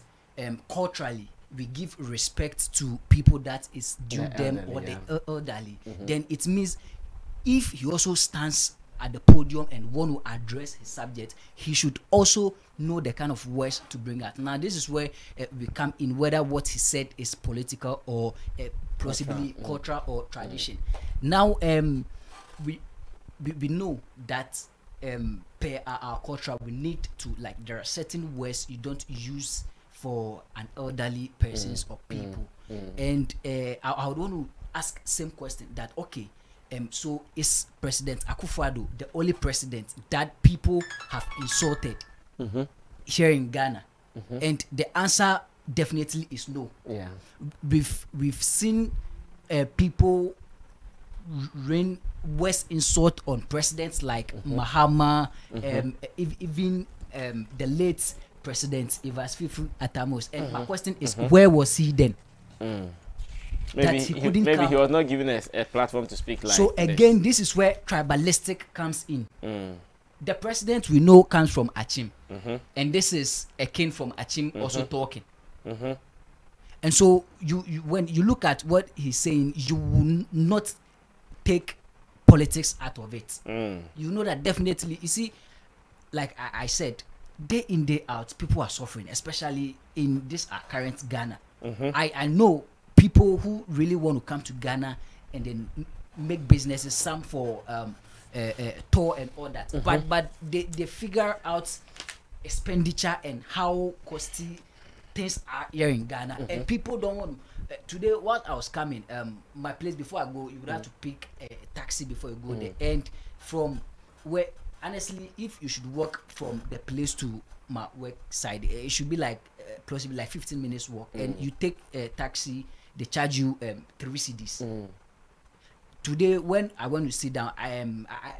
culturally we give respect to people that is due them or the elderly, then it means if he also stands at the podium and want to address his subject, he should also know the kind of words to bring out. Now this is where we come in, whether what he said is political or possibly cultural or tradition. Now we know that per our culture, we need to, like, there are certain words you don't use for an elderly persons or people. And I would want to ask same question that, okay, so is President Akufo-Addo the only president that people have insulted here in Ghana? And the answer definitely is no. We've seen people rain worse insult on presidents like Mahama, even the late President Ivas Fifu Atamos. And my question is, where was he then? Maybe he was not given a platform to speak like so again, this is where tribalistic comes in. The president we know comes from Achim, and this is a king from Achim also talking. And so you when you look at what he's saying, you will not take politics out of it. You know that definitely. You see, like I said, day in, day out, people are suffering, especially in this current Ghana. I know people who really want to come to Ghana and then make businesses, some for tour and all that. But they figure out expenditure and how costly things are here in Ghana, and people don't want to. Today, what I was coming, my place before I go, you would have to pick a taxi before you go there. And from where, honestly, if you should walk from the place to my work side, it should be like possibly like 15 minutes walk. And you take a taxi, they charge you 3 cedis. Today, when I went to sit down,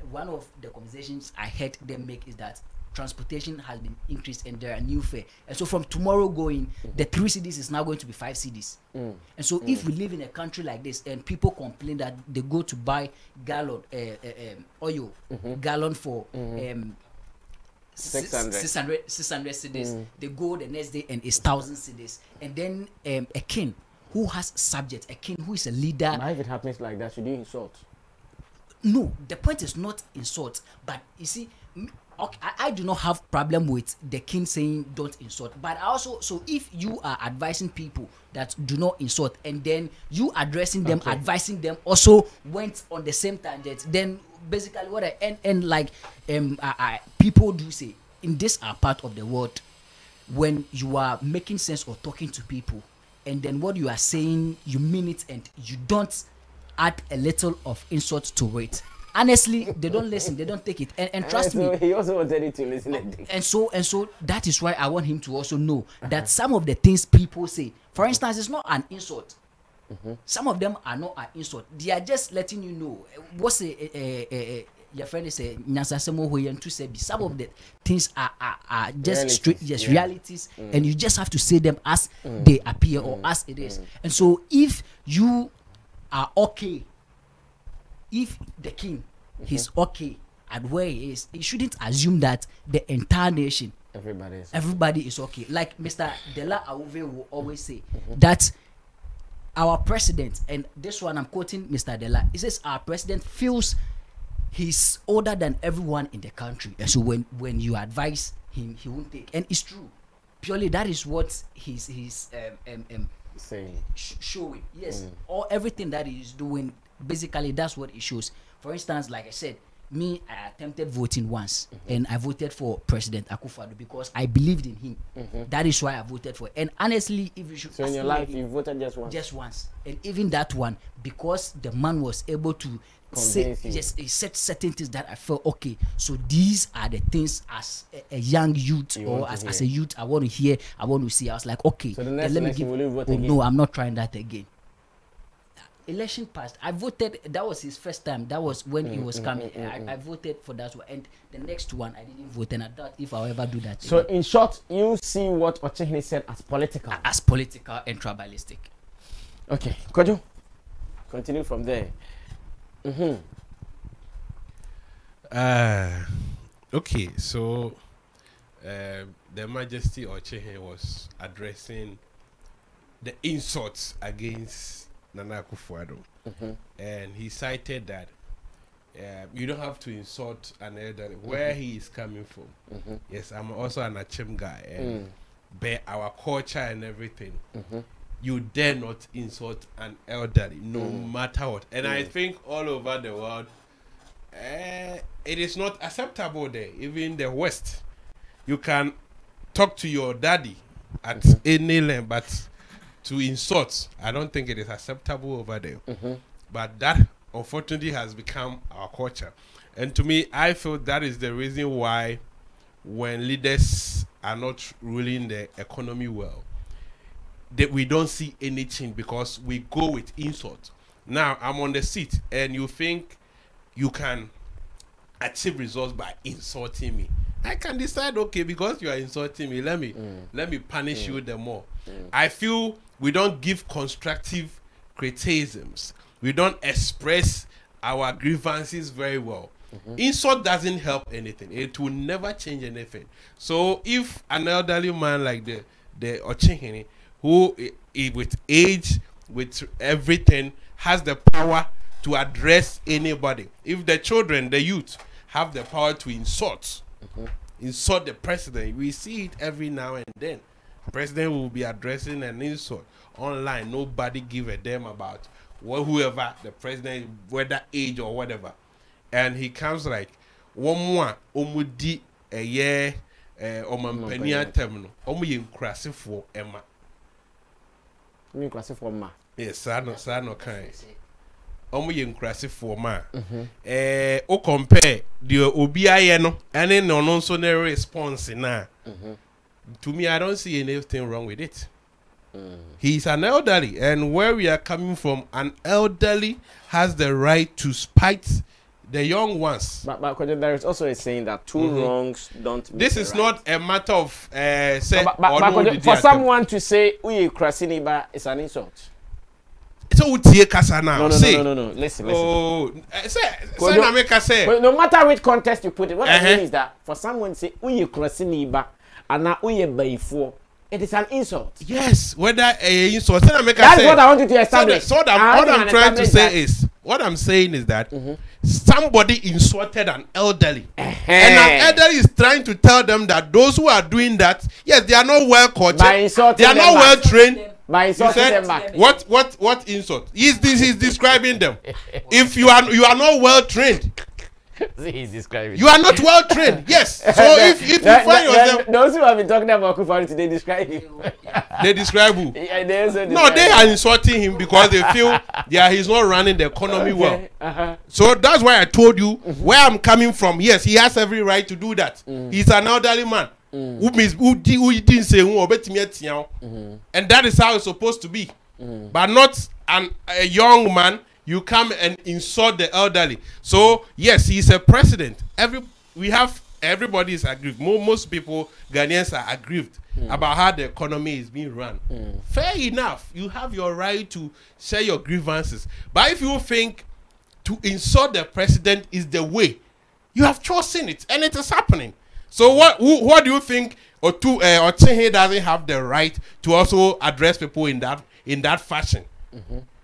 one of the conversations I heard them make is that transportation has been increased and there are new fare. And so from tomorrow going, the 3 cedis is now going to be 5 cedis. And so if we live in a country like this and people complain that they go to buy gallon oil, gallon for 600 cedis, they go the next day and it's 1,000 cedis. And then a king who has subjects, a king who is a leader. Now if it happens like that, should you insult? No, the point is not insult, but you see, okay, I do not have problem with the king saying don't insult, but also, so if you are advising people that do not insult and then you addressing them, advising them also went on the same tangent, then basically what people do say in this part of the world, when you are making sense or talking to people and then what you are saying, you mean it and you don't add a little of insult to it. Honestly, they don't listen, they don't take it. And trust me. He also wanted it to listen. And so that is why I want him to also know that some of the things people say, for instance, it's not an insult. Some of them are not an insult. They are just letting you know what's your friend is a Nyasasemo Hoyen to say. Some of the things are just straight realities, and you just have to say them as they appear or as it is. And so if you are okay, if the king he's okay at where he is, he shouldn't assume that the entire nation, everybody is okay. Like Mr. Dela Awuve will always say that our president, and this one I'm quoting Mr. Dela, he says our president feels he's older than everyone in the country, and so when you advise him, he won't take. And it's true. Purely that is what he's saying, showing. Yes, or everything that he's doing, basically that's what it shows. For instance, like I said, me, I attempted voting once, and I voted for President Akufo-Addo because I believed in him. That is why I voted for. And honestly, if you should, so in your life, you voted just once, and even that one, because the man was able to say, yes, he said certain things that I felt okay. So these are the things as a young youth or as a youth I want to hear, I want to see. I was like, okay, so the next let me give. No, I'm not trying that again. Election passed. I voted. That was his first time. That was when he was coming. I voted for that one. And the next one, I didn't vote. And I doubt if I'll ever do that. So, in short, you see what Okyehene said as political. As political and tribalistic. Okay. Kojo, continue from there. Okay. So, the Majesty Okyehene was addressing the insults against Nana Akufo-Addo, and he cited that you don't have to insult an elderly where he is coming from. Yes, I'm also an Achim guy, and by our culture and everything, you dare not insult an elderly, no matter what. And I think all over the world, it is not acceptable there. Even the West, you can talk to your daddy at any length, but to insult, I don't think it is acceptable over there. But that, unfortunately, has become our culture. And to me, I feel that is the reason why when leaders are not ruling the economy well, that we don't see any change because we go with insult. Now, I'm on the seat, and you think you can achieve results by insulting me. I can decide, okay, because you are insulting me, let me punish you the more. I feel we don't give constructive criticisms. We don't express our grievances very well. Insult doesn't help anything. It will never change anything. So if an elderly man like the Okyehene, who with age, with everything, has the power to address anybody, if the children, the youth, have the power to insult the president, we see it every now and then. President will be addressing an insult online. Nobody give a damn about whoever the president, whether age or whatever. And he comes like, one more, omudi a year, omampenia terminal, omu yinkrasi for Emma. Yinkrasi for ma. Yes, sano kind. Omu yinkrasi for ma. O compare the obiaye no, and then no so no response na. To me, I don't see anything wrong with it. He's an elderly, and where we are coming from, an elderly has the right to spite the young ones. But there is also a saying that two wrongs don't make this is right. not a matter of say for someone to say "Uye krasiniba" is an insult. So utie kasa now. No. Listen. Oh, say na make say. No matter which context you put it, what I mean is that for someone to say "Uye krasiniba" and now uye baifo, it is an insult. Yes, whether a insult. That's what I want you to establish. So what I'm trying to say is, what I'm saying is that somebody insulted an elderly, and an elderly is trying to tell them that those who are doing that, yes, they are not well cultured, they are not well trained. By insulting them back. What insult? He's describing them. If you are not well trained. He's describing. You are not well trained. Yes. So if you find yourself, those who have been talking about Akufo-Addo today describe him. They describe who? Yeah, they are insulting him because they feel he's not running the economy well. So that's why I told you where I'm coming from. Yes, he has every right to do that. He's an elderly man who didn't say and that is how it's supposed to be, but not a young man. You come and insult the elderly. So yes, he's a president. Everybody is aggrieved. Most people, Ghanaians, are aggrieved about how the economy is being run. Fair enough. You have your right to share your grievances. But if you think to insult the president is the way, You have chosen it, and it is happening. So what do you think Okyehene doesn't have the right to also address people in that fashion?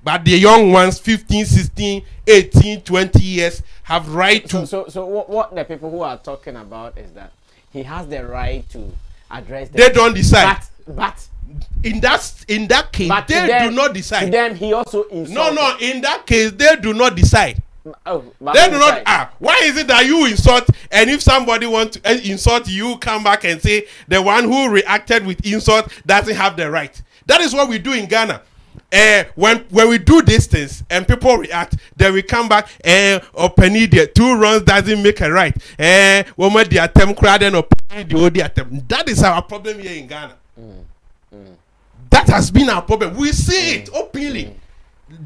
But the young ones, 15, 16, 18, 20 years, have right to. So what the people who are talking about is that he has the right to address them. They don't decide. But in that case, they do not decide. To them, he also insulted. No. In that case, they do not decide. Oh, they do not. Why is it that you insult, and if somebody wants to insult you, come back and say the one who reacted with insult doesn't have the right? That is what we do in Ghana. When we do these things and people react, then we come back or penny there 2 runs doesn't make a right. Woman the attempt crowd and the attempt. That is our problem here in Ghana. That has been our problem. We see it openly.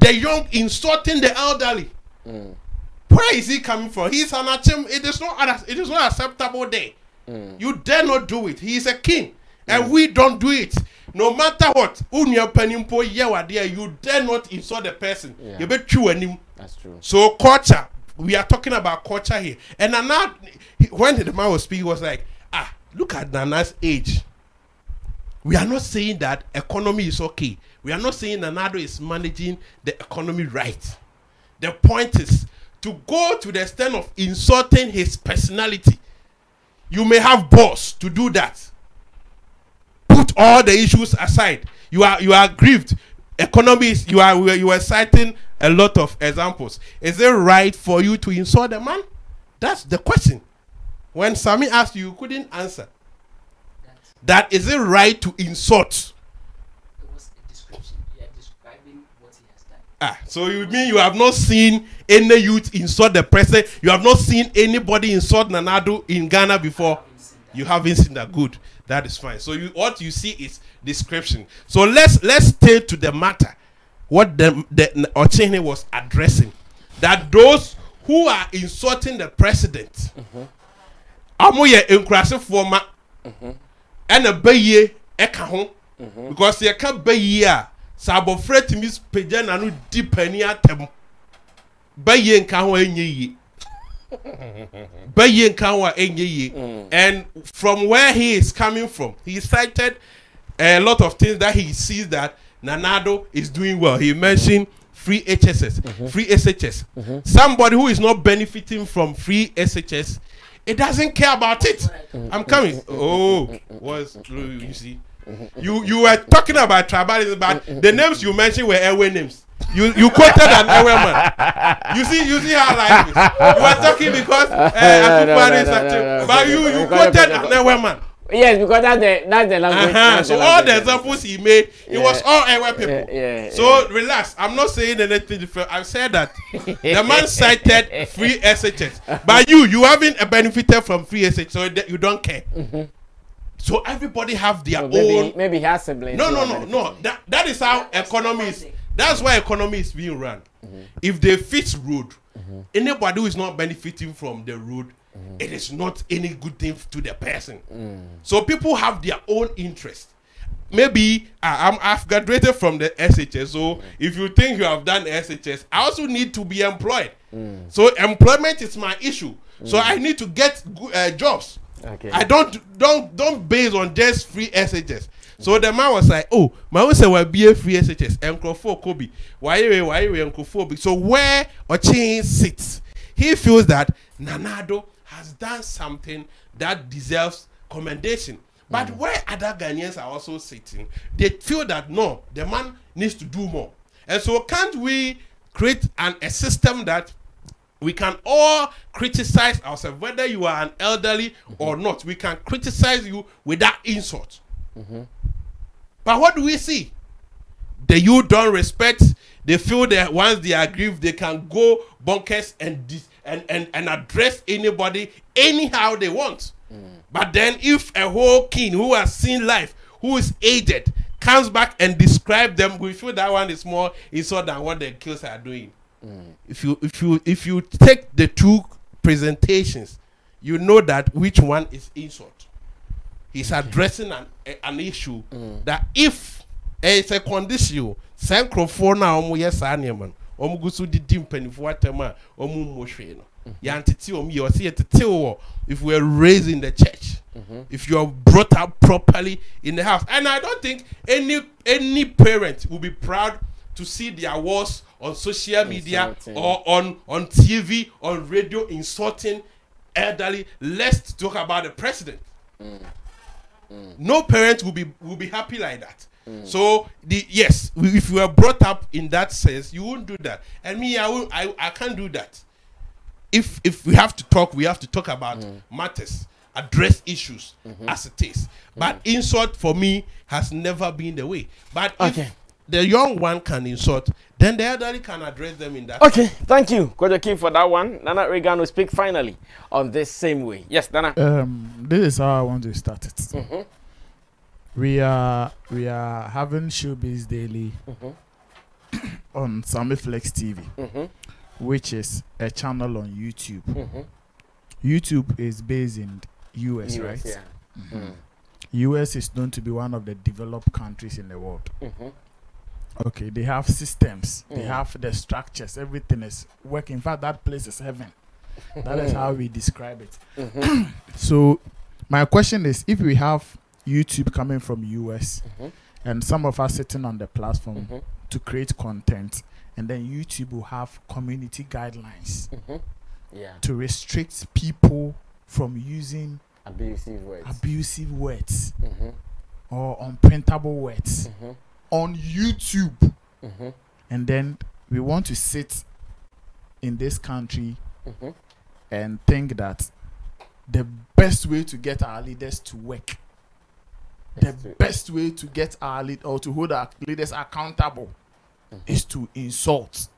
The young insulting the elderly. Where is he coming from? He's an attempt. It is not acceptable there. You dare not do it. He is a king, and we don't do it. No matter what, you dare not insult the person. You be true him. That's true. So culture, we are talking about culture here. And Nana, when the man was speaking, he was like, look at Nana's age. We are not saying that economy is okay. We are not saying Nanado is managing the economy right. The point is to go to the extent of insulting his personality. You may have balls to do that. Put all the issues aside. You are grieved. Economy is, you are citing a lot of examples. Is it right for you to insult the man? That's the question. When Sammy asked you couldn't answer. That is it right to insult? It was a description. You are describing what he has done. So you mean you have not seen any youth insult the president? You have not seen anybody insult Nanado in Ghana before? You haven't seen that. Good. That is fine. So what you see is description. So let's stay to the matter. What the Okyehene was addressing. That those who are insulting the president, amoye enkrase forma, and a baye eka because you can't baye sabo fret miss pejan anu dipeni atem baye nka ho enye and from where he is coming from, he cited a lot of things that he sees that Nanado is doing well. He mentioned free HSS, free SHS. Somebody who is not benefiting from free SHS, it doesn't care about it. I'm coming. You see, you were talking about tribalism, but the names you mentioned were airway names. You quoted an airway man. You see how life is. You were talking because but you quoted an airway man. Yes, because that's the language. So all the examples he made, it was all airway people. So relax. I'm not saying anything different. I said that the man cited free SHS, but you haven't benefited from free SHS, so you don't care. So everybody have their own. Maybe he has siblings. No. That is how economy is. That's why economy is being run. If they fix road, anybody who is not benefiting from the road, it is not any good thing to the person. So people have their own interest. Maybe I've graduated from the SHS, so if you think you have done SHS, I also need to be employed. So employment is my issue. So I need to get jobs. Okay. I don't base on just free SHS. So the man was like, oh, my own say will be a free SHS. Encrofo Kobe. Why Encrofo? So where Okyehene sits, he feels that Nanado has done something that deserves commendation. But where other Ghanaians are also sitting, they feel that no, the man needs to do more. And so can't we create a system that we can all criticize ourselves, whether you are an elderly or not. We can criticize you without insult. But what do we see? The youth don't respect. They feel that once they are aggrieved, they can go bonkers and address anybody anyhow they want. But then if a whole king who has seen life, who is aged, comes back and describe them, we feel that one is more insult than what the kills are doing. If you take the two presentations, you know that which one is insult. He's addressing an issue that if it's a condition, Sankrofo na omu yes animan, omu gusu di dimpeni for watema, omu mosheno. If we're raised in the church, if you're brought up properly in the house, and I don't think any parent will be proud to see their walls on social media or on TV, on radio, insulting elderly. Let's talk about the president. No parent will be happy like that. So if you are brought up in that sense, you won't do that. And me, I can't do that. If we have to talk about matters, address issues as it is. But insult for me has never been the way. But if the young one can insult, then the elderly can address them in that. Okay, thank you, Okyehene, for that one. Nana Reagan will speak finally on this same way. Yes, Nana. This is how I want to start it. We are having Showbiz Daily on Sammy Flex TV, which is a channel on YouTube. YouTube is based in US, right? Yeah. US is known to be one of the developed countries in the world. Okay, they have systems, they have the structures, everything is working. In fact, that place is heaven. That is how we describe it. So my question is, if we have YouTube coming from US and some of us sitting on the platform to create content, and then YouTube will have community guidelines to restrict people from using abusive words or unprintable words on YouTube, and then we want to sit in this country and think that the best way to get our leaders to work, the best way to get our lead or to hold our leaders accountable is to insult.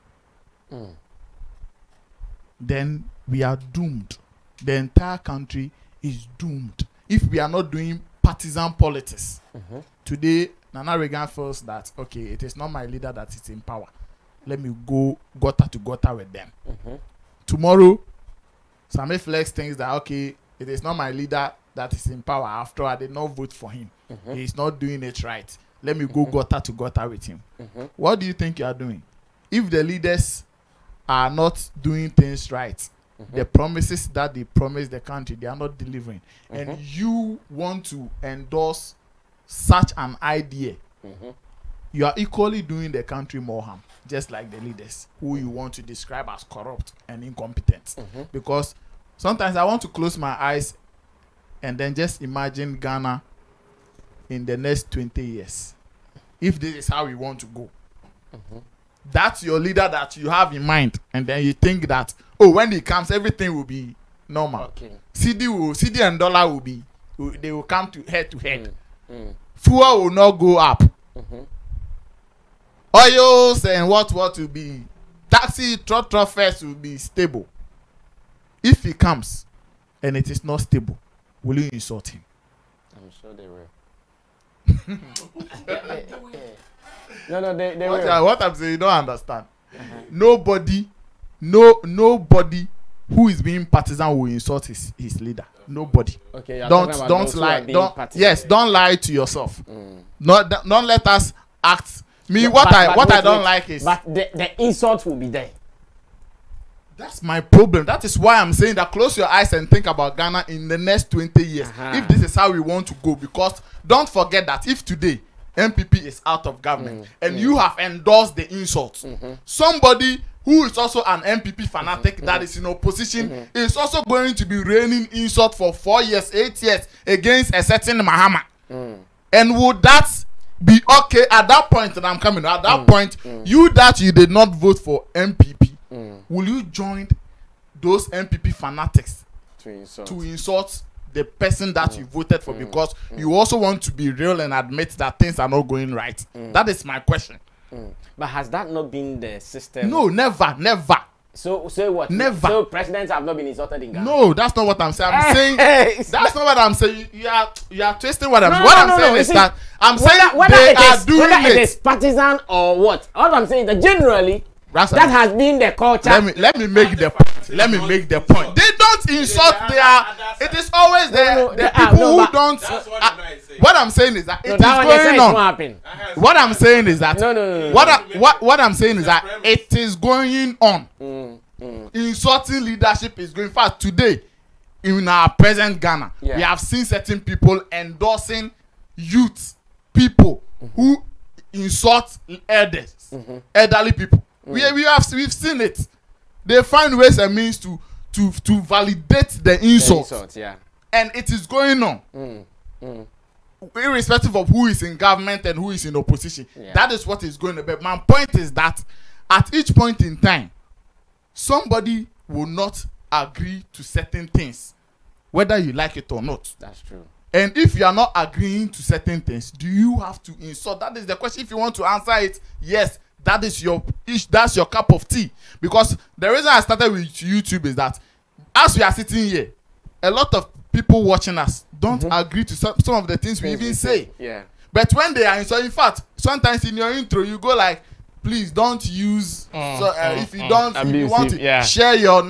Then we are doomed. The entire country is doomed if we are not doing partisan politics. Today, Nana Reagan feels that, okay, it is not my leader that is in power. Let me go gutter to gutter with them. Tomorrow, Sammy Flex thinks that, okay, it is not my leader that is in power. After I did not vote for him. He's not doing it right. Let me go gutter to gutter with him. What do you think you are doing? If the leaders are not doing things right, the promises that they promise the country, they are not delivering. And you want to endorse such an idea, you are equally doing the country more harm, just like the leaders who you want to describe as corrupt and incompetent. Because sometimes I want to close my eyes and then just imagine Ghana in the next 20 years. If this is how we want to go. That's your leader that you have in mind, and then you think that, oh, when he comes, everything will be normal. CD and dollar will be, they will come to head. Fuel will not go up. Oils and what will be, taxi truck fares will be stable. If he comes and it is not stable, will you insult him? I'm sure they will. No, they will. What I'm saying, you don't understand. Nobody who is being partisan will insult his leader. Nobody. Okay, don't lie. Don't lie to yourself. Don't let us act. What I don't like is, but the insult will be there. That's my problem. That is why I'm saying that close your eyes and think about Ghana in the next 20 years. If this is how we want to go, because don't forget that if today MPP is out of government and you have endorsed the insults, somebody who is also an MPP fanatic that is in opposition is also going to be raining insult for 4 years, 8 years against a certain Mahama. And would that be okay at that point that I'm coming? At that point, you did not vote for MPP, will you join those MPP fanatics to insult the person that you voted for, because you also want to be real and admit that things are not going right? That is my question. But has that not been the system? No, never. So what? Never. So presidents have not been insulted in Ghana? No, that's not what I'm saying. I'm saying that's not what I'm saying. You are twisting what I'm saying. What I'm saying is that I'm saying they are doing it. Whether it is partisan or what? All I'm saying is that generally that has been the culture. Let me make the point. They don't insult it is always the people who don't. What I'm saying is that it is going on. What I'm saying is that what I'm saying is that it is going on. Insulting leadership is going fast. Today, in our present Ghana, we have seen certain people endorsing youth people who insult elders, elderly people. We've seen it. They find ways and means to validate the insult. And it is going on. Irrespective of who is in government and who is in opposition. That is what is going on. But my point is that at each point in time, somebody will not agree to certain things, whether you like it or not. That's true. And if you are not agreeing to certain things, do you have to insult? That is the question. If you want to answer it, yes, that's your cup of tea. Because the reason I started with YouTube is that as we are sitting here, a lot of people watching us don't agree to some of the things we even say. Yeah. But when they are in fact, sometimes in your intro you go like, please don't use if you don't if you want to share your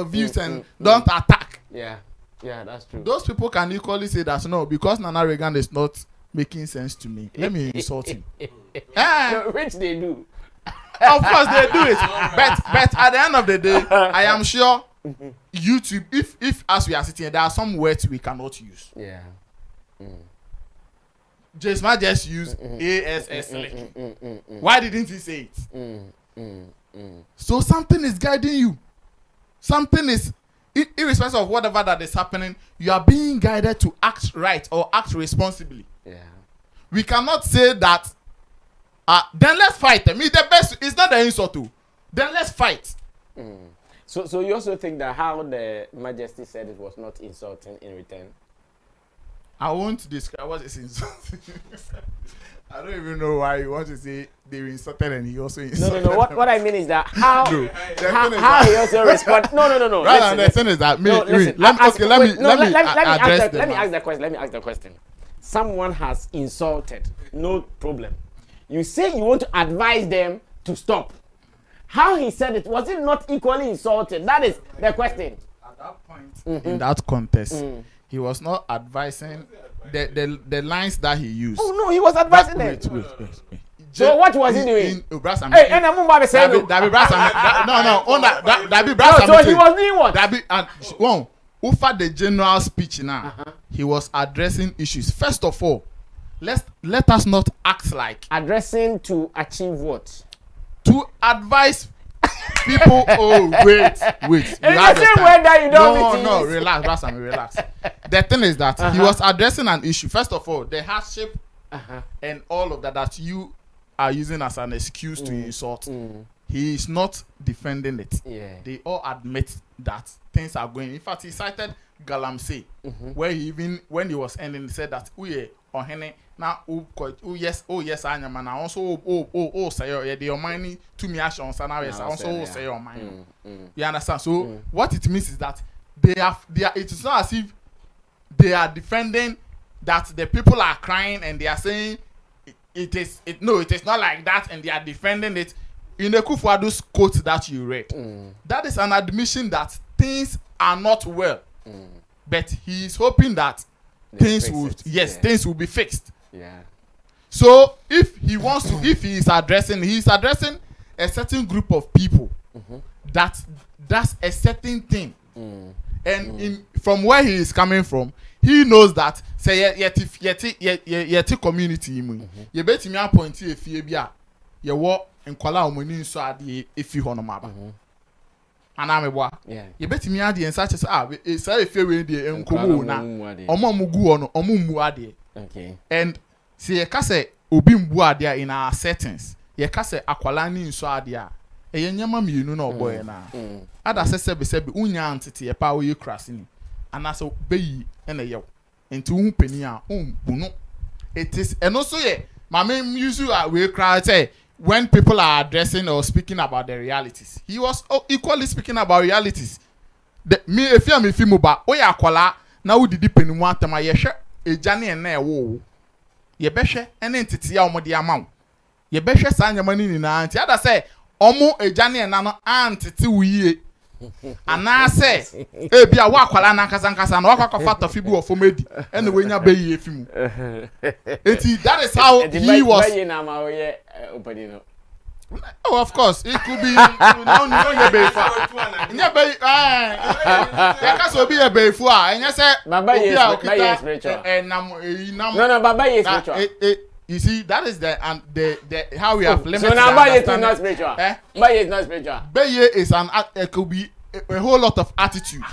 views and don't attack. Yeah, that's true. Those people can equally say that no, because Nana Reagan is not making sense to me, let me insult him. Which they do. Of course they do it. But at the end of the day, I am sure YouTube, if as we are sitting here, there are some words we cannot use. Yeah. Just might just use ASS. Why didn't he say it? So something is guiding you. Something is, irrespective of whatever that is happening, you are being guided to act right or act responsibly. Yeah. We cannot say that. Then let's fight. I mean, the best is not the insult too. Then let's fight. So you also think that how the Majesty said it was not insulting in return? I won't describe what is insulting. I don't even know why you want to say they were insulted and he also insulted. No. What I mean is that how he also responded. No. Rather, the thing is that let me ask the question. Someone has insulted, no problem. You say you want to advise them to stop. How he said it, was it not equally insulted? That is the question. At that point, in that context, he was not advising the lines that he used. Oh no, he was advising them. Wait. So what was he doing? So he was doing what? Over the general speech now, he was addressing issues. First of all, let us not act like addressing to achieve what? To advise people. Wait. It's the same way that you don't. No, relax. The thing is that he was addressing an issue. First of all, the hardship and all of that you are using as an excuse to insult. He is not defending it. Yeah. They all admit that things are going. In fact, he cited Gadam say, where he even when he was ending, he said that Okyehene now yes I am and also say the money to me action also say your mind. You understand? So what it means is that they are it is not as if they are defending that the people are crying and they are saying it is not like that and they are defending it. In the Kufuor's quote that you read, that is an admission that things are not well, but he is hoping that things will be fixed. Yeah. So if he wants to, if he is addressing a certain group of people that's a certain thing, and from where he is coming from, he knows that say yeti community you bet me point if you be you walk in Kuala Omoni so ade if you hono maba anameboa you bet me ade en such as say if we dey enkomo na omamugu ono omummu ade. Okay. And see ye ka say obi mbu ade in our settings ye ka say akwala ni so ade a enyama mienu na oboye na ada sebe unya antete ye pa we krasini anaso beyi ena ye enti hu pani a bunu it is and also ye mama use we cry say when people are addressing or speaking about the realities, he was equally speaking about realities. Me if you am film ba o ya akwala na wo didi peni mu atama ye hwe ejane en na ewo ye behwe ene entete ya omode amaw ye behwe sa anyama ni na anti ada say omo ejane en na no antete wuye ana say e bia wa akwala na nkasa na wakwa fato fibu of omedi ene we nya be yi efimu enti that is how he was Oh, of course. It could be now you be for. Nya be can't so be a be for. And you say Baba is spiritual. No, Baba is spiritual. You see, that is the how we have limited. So now Baba is not spiritual. Baba is not spiritual. Beye is it could be a whole lot of attitude.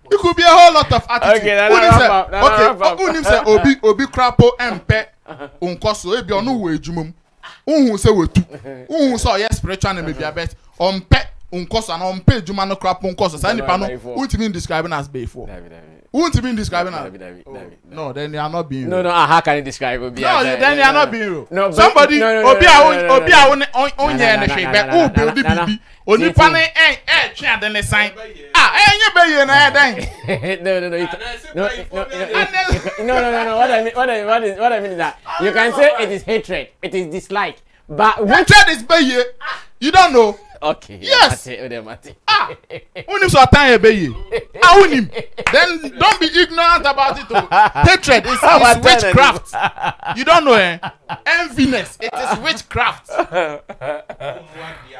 It could be a whole lot of attitude. Okay, Unim say obi crapo empe unkoso ebi onu we ejumum. Unhu say wetu. Unhu say yes spiritual na maybe abet. Ompe unkoso na ompe ejuma no crapo unkoso. Say nipa no ultimate describing as before. Ultimate describing as. No, then you are not being. No, how can you describe obi? No, then you are not being. No, somebody obi a onye na hwe be o build bibi. Onipa ne twe ade ne sign. Enye be ye na dan. No. What I mean is that you can say it is hatred, it is dislike, but hatred is be ye. You don't know. Okay. Yes. Unim so atan be ye. Unim. Then don't be ignorant about it. Hatred is witchcraft. You don't know, eh? Enviness. It is witchcraft.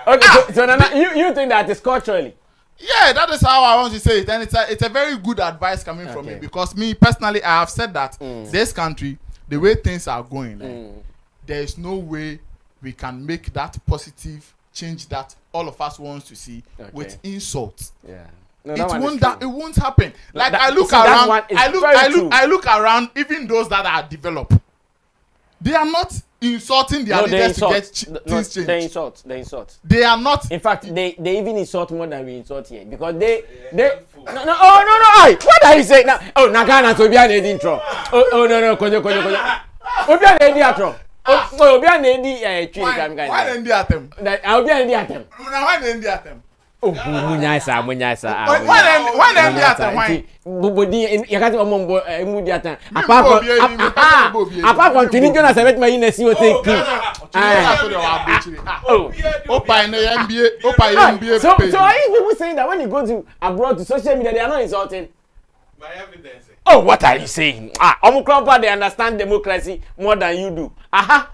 Okay, so Nana, you think that is culturally? Yeah, that is how I want to say it, and it's a very good advice coming from me, because me personally, I have said that this country, the way things are going, there is no way we can make that positive change that all of us wants to see with insults. Yeah, no, it won't happen. Like I look around, I look around, even those that are developed, they are not insulting their leaders to get things changed. They insult. They are not. In fact, they even insult more than we insult here, because they no. What are you saying now? Oh, Nagana to be an intro. Oh no, kojo. Obi an edi atro. Oh, obi an edi chiri guy. Why endi atem? Obi an edi atem. Na why endi atem? Oh, munyasa. Why endi atem? Why? Bobodi yakati omombo emu di atem. Apart from Tini Jonas I met my in see what take cream. So are you people saying that when you go to abroad to social media they are not insulting? My evidence. Oh, what are you saying? They understand democracy more than you do. They are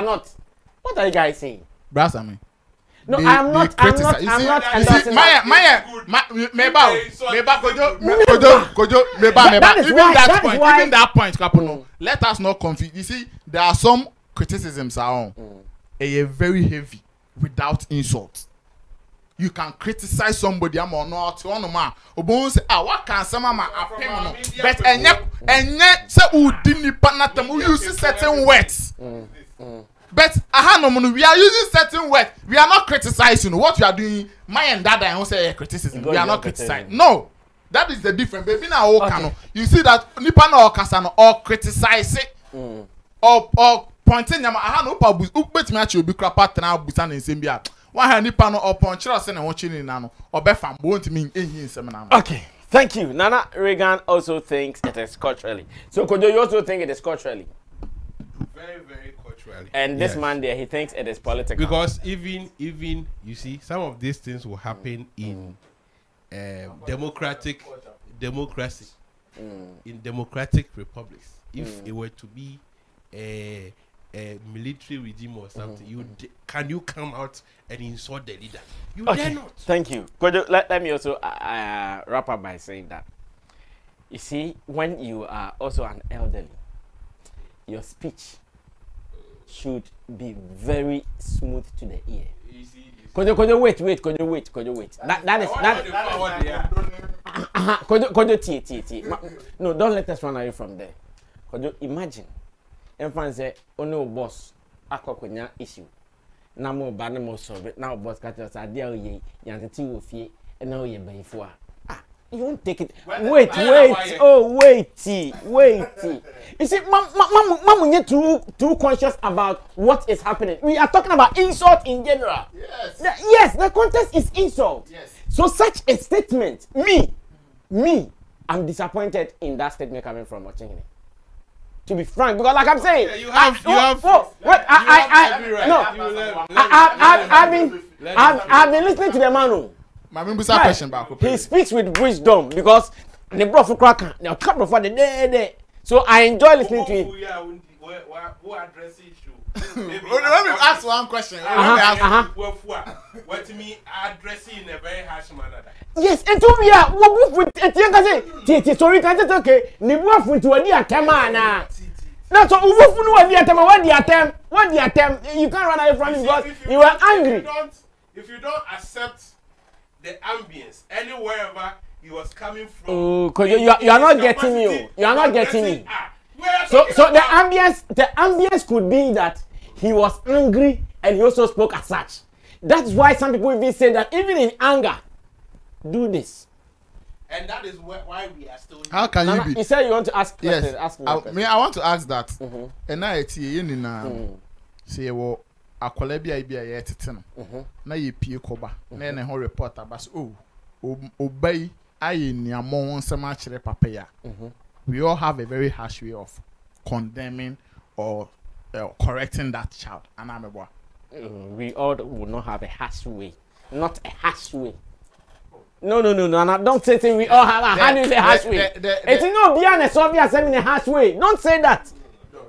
not. What are you guys saying? Brasami. No, I'm not endorsing even that point, let us not confuse. You see, there are some criticisms are very heavy without insult. You can criticize somebody, I'm on not on man. Obon say, what can some man but say udini panatam use certain words. But we are using certain words. We are not criticizing. What we are doing, my and dad and say criticism. We are not criticizing. No, that is the difference. Baby, now you see that nipa na okasano or criticize it or pointing nyama. No pabu. Ubet me achi obi krapa tena busa na nsembia. Why nipa no or ponchira se na wonchi na no obefam won't mean enyi nsem na. Okay, thank you. Nana Reagan also thinks it is culturally. So Kojo, you also think it is culturally? Very, very culturally. And this man there, he thinks it is political. Because even you see, some of these things will happen in democracy, in democratic republics. If it were to be a military regime or something, can you come out and insult the leader? You dare not. Thank you. Let me also wrap up by saying that, you see, when you are also an elderly, your speech should be very smooth to the ear. Kojo, wait. Kojo, T. No, don't let us run away from there. Kojo, imagine. Everyone say, oh no, boss, akokonya issue. Namo banamo solve it. Now boss catch us. Adia oye, yanti ofie, and now ye by for. You won't take it. Wait. Oh, wait. You see, Mom, you're too conscious about what is happening. We are talking about insult in general. Yes, the context is insult. Yes. So such a statement, me, I'm disappointed in that statement coming from Okyehene. To be frank, because like I'm saying, I've been listening to the man. He speaks with wisdom because the bro for cracker, the couple for the day. So I enjoy listening to him. who address issue? Maybe let me ask one question. What me addressing in a very harsh manner? Yes, and to me, what sorry, okay. Nibu for to a dear Tamana. That's what you can't run away from it because you are angry. If you don't accept the ambience anywhere he was coming from. Oh, because you are not getting me. You are not getting me. So the ambience could be that he was angry and he also spoke as such. That's why some people even say that even in anger, do this. And that is why we are still. How can you be? You said you want to ask. Yes. Ask me. I want to ask that. And now it's say well, akwala bi a yetete no. Na ye pie koba. Na ne ho report abas obai aye niamo nsema akire papa ya. We all have a very harsh way of condemning or correcting that child. And I'm a we all would not have a harsh way. Not a harsh way. No. Don't say we all have a harsh way. It's not beyond a Soviet in a harsh way. Don't say that.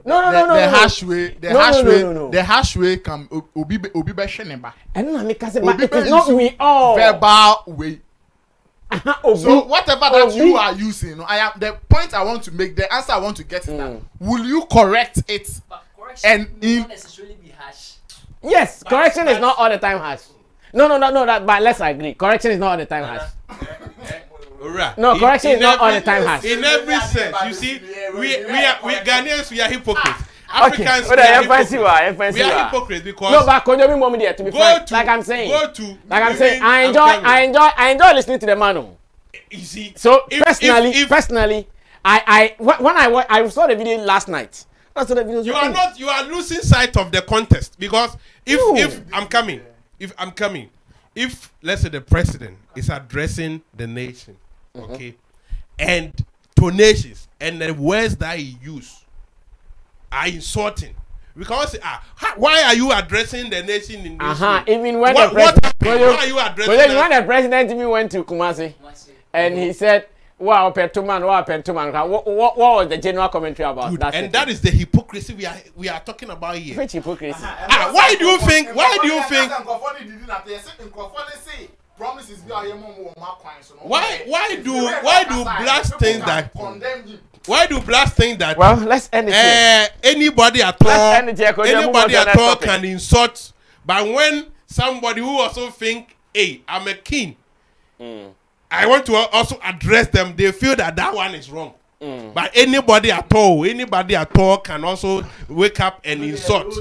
No. The harsh way. The harsh way can obi besheneba. And it is not we all. Verbal way. So whatever that you are using, the point I want to make, the answer I want to get is that will you correct it? But correction and will not necessarily be harsh. Yes, correction is not all the time harsh. No. But let's agree. Correction is not all the time harsh. No, correction is not all the time harsh. In every sense, you see, we Ghanaians, we are hypocrites. Africans, we are hypocrites because no, but to be frank, like I'm saying, I enjoy listening to the man. You see, so personally, when I saw the video last night. That's what the video. You are losing sight of the context because if I'm coming, if let's say the president is addressing the nation, okay, and donations and the words that he used are insulting. We can't say, why are you addressing the nation in this way? Even when why are you addressing when the president even went to Kumasi and he said, wow, Pentuman, what was the general commentary about good. That? And that is the hypocrisy we are talking about here. Which hypocrisy? Why do you think? Why do blast things that why do blast things that well let's end it here. Anybody at all can insult, but when somebody who also think, hey, I'm a king, I want to also address them, they feel that one is wrong. But anybody at all can also wake up and insult.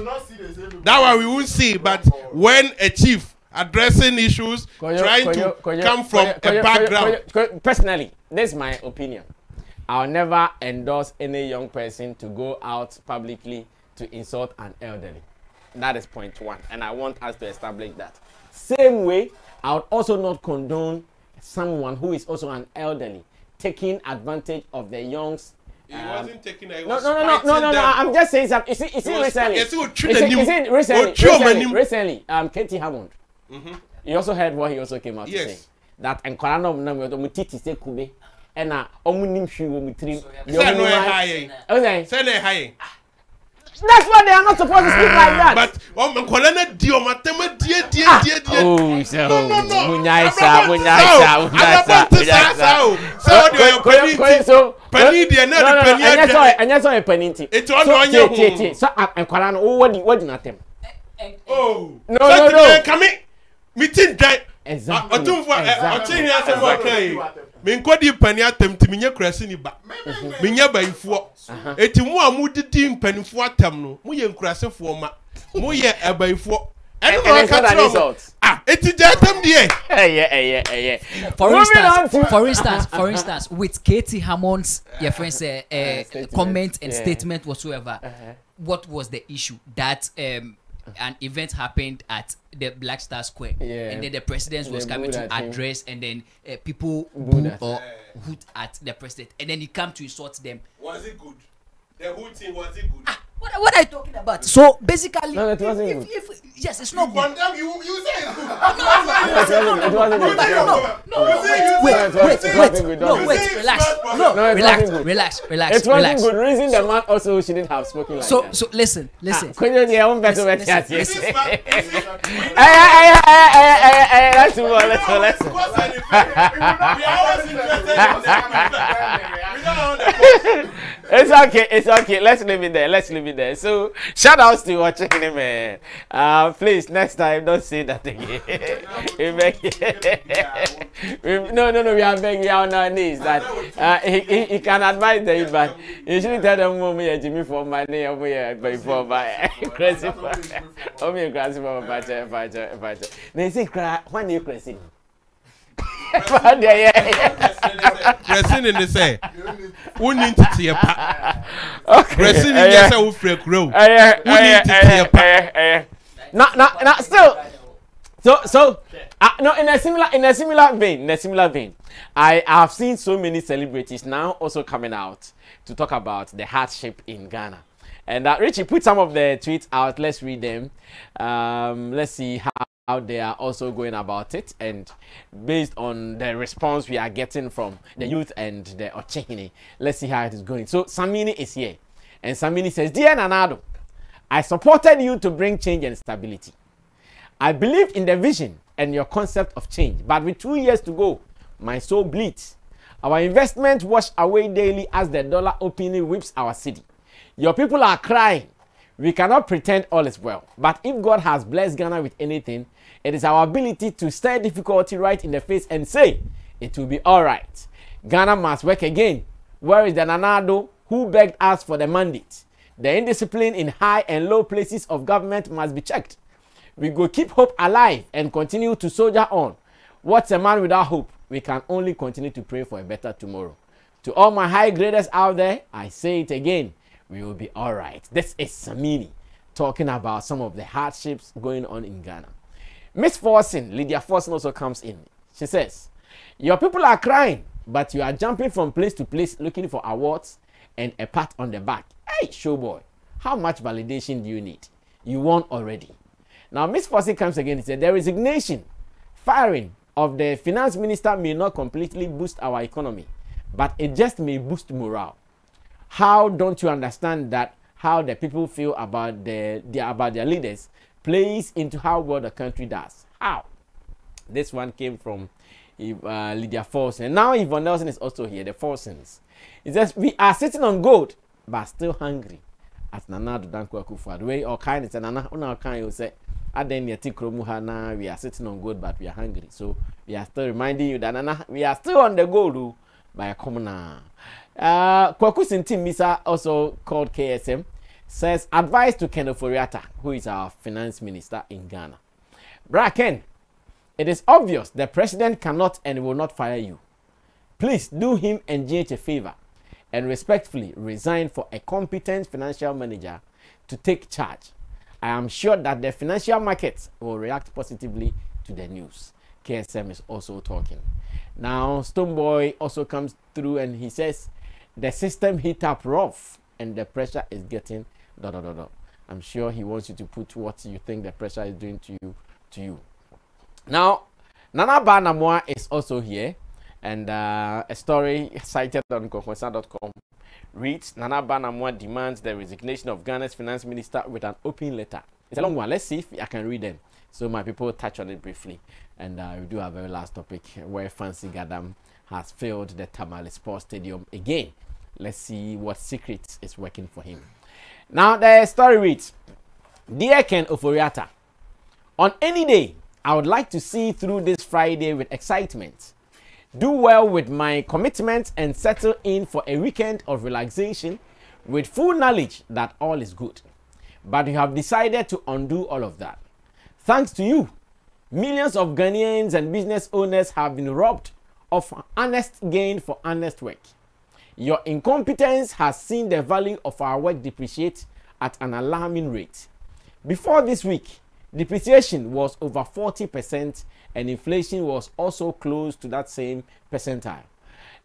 That one we won't see, but when a chief addressing issues, trying to come from a background. Personally, this is my opinion. I'll never endorse any young person to go out publicly to insult an elderly. That is point one, and I want us to establish that. Same way, I would also not condone someone who is also an elderly taking advantage of the youngs. He wasn't taking it. No. I'm just saying something. You see recently, Katie Hammond. You also heard what he also came out to say. That and Mutiti say Kube. And that's why they are not supposed to speak like that. But Minkodi pania temti minye krasi ni ba. Minye ba ifuo. Eti mu amudidi mpanifo atam no. Mu ye nkrasi fo ma. Mu ye eba ifuo. Eno no ka tro. Eti jatam die. For instance, with Katie Hammond's your friends comment and statement whatsoever. What was the issue? That an event happened at the Black Star Square, and then the president was coming to address, and then people booed or hoot at the president, and then he come to insult them. Was it good? The hooting, was it good? What are you talking about? So basically, no, it wasn't if Yes, it's not good. Condemn you say it's good. Relax. It wasn't good. Reason the man also shouldn't have spoken like that. So listen. Listen. Let's It's okay. Let's leave it there. So shout outs to Okyehene, man. Please next time don't say that again. No, we are begging on our knees that he can advise them, but you shouldn't tell them Jimmy for money before my crazy for they say when you crazy. Pressing in the say, who need to see a pa? Pressing in the say, who freak grow. Who need to see a pa? Not still. So, no. In a similar vein, I have seen so many celebrities now also coming out to talk about the hardship in Ghana. And Richie put some of the tweets out. Let's read them. Let's see how they are also going about it, and based on the response we are getting from the youth and the Okyehene, let's see how it is going. So Sammy is here, and Sammy says, "Dear Nanado, I supported you to bring change and stability. I believed in the vision and your concept of change, but with 2 years to go, my soul bleeds. Our investment wash away daily as the dollar openly whips our city. Your people are crying. We cannot pretend all is well. But if God has blessed Ghana with anything, it is our ability to stare difficulty right in the face and say, it will be all right. Ghana must work again. Where is the Nanado who begged us for the mandate? The indiscipline in high and low places of government must be checked. We go keep hope alive and continue to soldier on. What's a man without hope? We can only continue to pray for a better tomorrow. To all my high graders out there, I say it again. We will be all right." This is Sammy talking about some of the hardships going on in Ghana. Miss Forson, Lydia Forson also comes in. She says, "Your people are crying, but you are jumping from place to place looking for awards and a pat on the back. Hey, showboy, how much validation do you need? You won already." Now, Miss Forson comes again and said, "The resignation, firing of the finance minister may not completely boost our economy, but it just may boost morale. How don't you understand that how the people feel about their leaders plays into how well the country does? How?" This one came from Lydia Forson. And now Yvonne Nelson is also here, the Forsons. It says, "We are sitting on gold, but still hungry." As Nanado Dankwa Akufo-Addo, way or kind is Nana, una kind you say, "Aden yeti kromuhana, we are sitting on gold, but we are hungry." So we are still reminding you that Nana, we are still on the gold by a commoner. Kwaku Sintim Misa, also called KSM, says, "Advice to Ken Oforiatta, who is our finance minister in Ghana. Braken, it is obvious the president cannot and will not fire you. Please do him and GH a favor and respectfully resign for a competent financial manager to take charge. I am sure that the financial markets will react positively to the news." KSM is also talking. Now, Stoneboy also comes through and he says, "The system hit up rough and the pressure is getting ... I'm sure he wants you to put what you think the pressure is doing to you. Now, Nana Banamwa is also here, and a story cited on Kokwesa.com reads, "Nana Banamwa demands the resignation of Ghana's finance minister with an open letter." It's a long one. Let's see if I can read them. So my people touch on it briefly. And we do our very last topic where Fancy Gadam has failed the Tamale Sports Stadium again. Let's see what secret is working for him. Now the story reads, "Dear Ken Oforiatta, on any day, I would like to see through this Friday with excitement. Do well with my commitment and settle in for a weekend of relaxation with full knowledge that all is good. But you have decided to undo all of that. Thanks to you, millions of Ghanaians and business owners have been robbed of honest gain for honest work. Your incompetence has seen the value of our work depreciate at an alarming rate. Before this week, depreciation was over 40% and inflation was also close to that same percentile.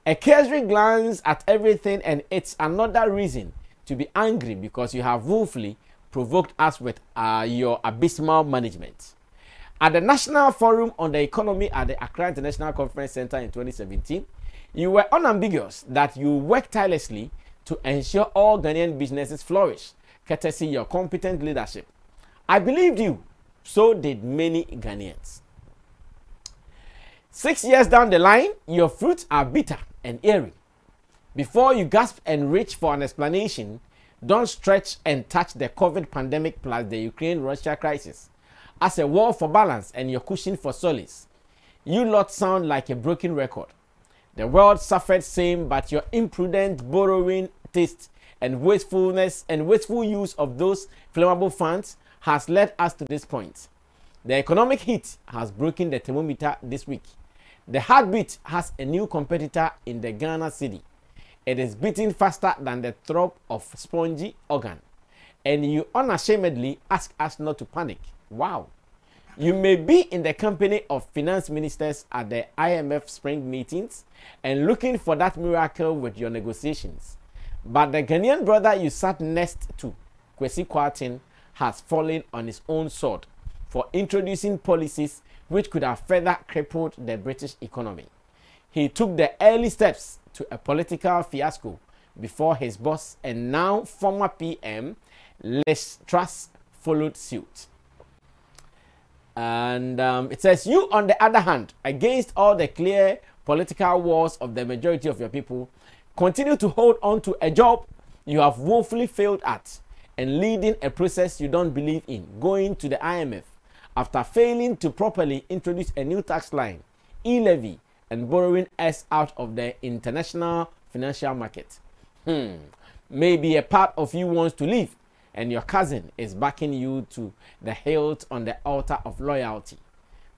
A cursory glance at everything and it's another reason to be angry because you have woefully provoked us with your abysmal management. At the National Forum on the Economy at the Accra International Conference Center in 2017, you were unambiguous that you work tirelessly to ensure all Ghanaian businesses flourish, courtesy your competent leadership. I believed you, so did many Ghanaians. 6 years down the line, your fruits are bitter and eerie. Before you gasp and reach for an explanation, don't stretch and touch the COVID pandemic plus the Ukraine-Russia crisis as a war for balance and your cushion for solace. You lot sound like a broken record. The world suffered same, but your imprudent borrowing taste and wasteful use of those flammable funds has led us to this point. The economic heat has broken the thermometer this week. The heartbeat has a new competitor in the Ghana city. It is beating faster than the throb of spongy organ. And you unashamedly ask us not to panic. Wow. You may be in the company of finance ministers at the IMF spring meetings and looking for that miracle with your negotiations. But the Ghanaian brother you sat next to, Kwesi Kwarteng, has fallen on his own sword for introducing policies which could have further crippled the British economy. He took the early steps to a political fiasco before his boss and now former PM, Les Truss, followed suit. And it says, you on the other hand, against all the clear political wars of the majority of your people, continue to hold on to a job you have woefully failed at and leading a process you don't believe in, going to the IMF after failing to properly introduce a new tax line, e-levy, and borrowing us out of the international financial market. Maybe a part of you wants to leave and your cousin is backing you to the hilt on the altar of loyalty.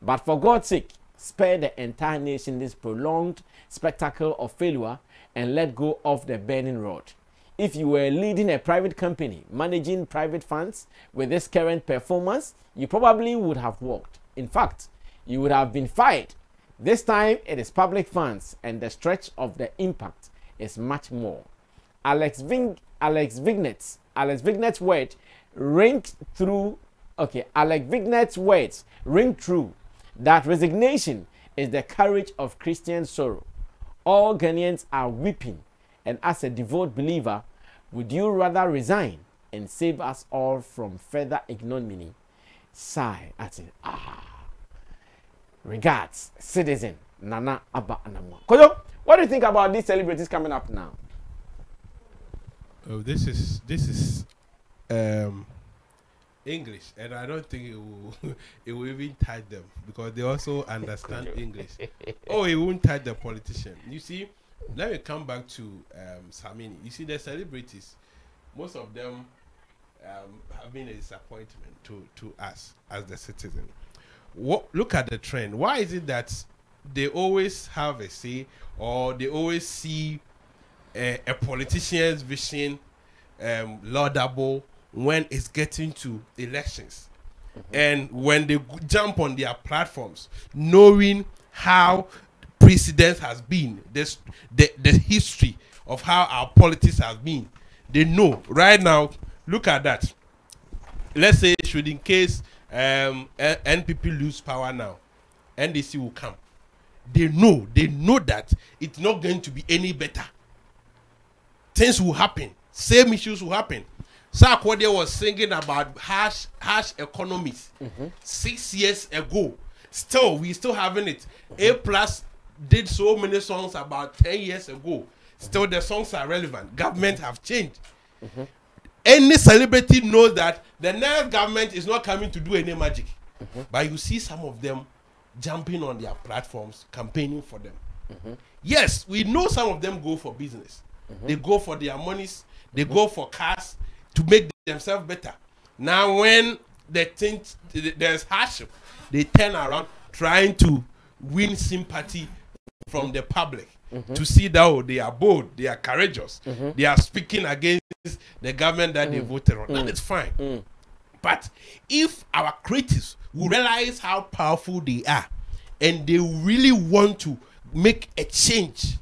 But for God's sake, spare the entire nation this prolonged spectacle of failure and let go of the burning rod. If you were leading a private company, managing private funds with this current performance, you probably would have walked. In fact, you would have been fired. This time, it is public funds, and the stretch of the impact is much more. Alex Vignet's words ring true that resignation is the courage of Christian sorrow. All Ghanaians are weeping, and as a devout believer, would you rather resign and save us all from further ignominy? Sigh at it. Regards, citizen Nana Abba Anamwa. Kojo, what do you think about these celebrities coming up now? Oh, this is English, and I don't think it will even touch them because they also understand English. Oh, it won't touch the politician. You see, let me come back to Sammy. You see, the celebrities, most of them have been a disappointment to us as the citizen. Look at the trend. Why is it that they always have a say, or they always see a politician's vision laudable when it's getting to elections? And when they jump on their platforms, knowing how precedence has been, the history of how our politics has been, they know right now. Look at that. Let's say, should in case NPP lose power now, NDC will come. They know that it's not going to be any better. Things will happen. Same issues will happen. Sarkodie was singing about harsh economies 6 years ago. Still, we still having it. A+ did so many songs about 10 years ago. Still, the songs are relevant. Government have changed. Any celebrity knows that the next government is not coming to do any magic. But you see some of them jumping on their platforms, campaigning for them. Yes, we know some of them go for business. They go for their monies. They go for cars to make themselves better. Now, when they think there's hardship, they turn around trying to win sympathy from the public to see that they are bold, they are courageous, they are speaking against the government that they voted on. That is fine. But if our creatives will realize how powerful they are and they really want to make a change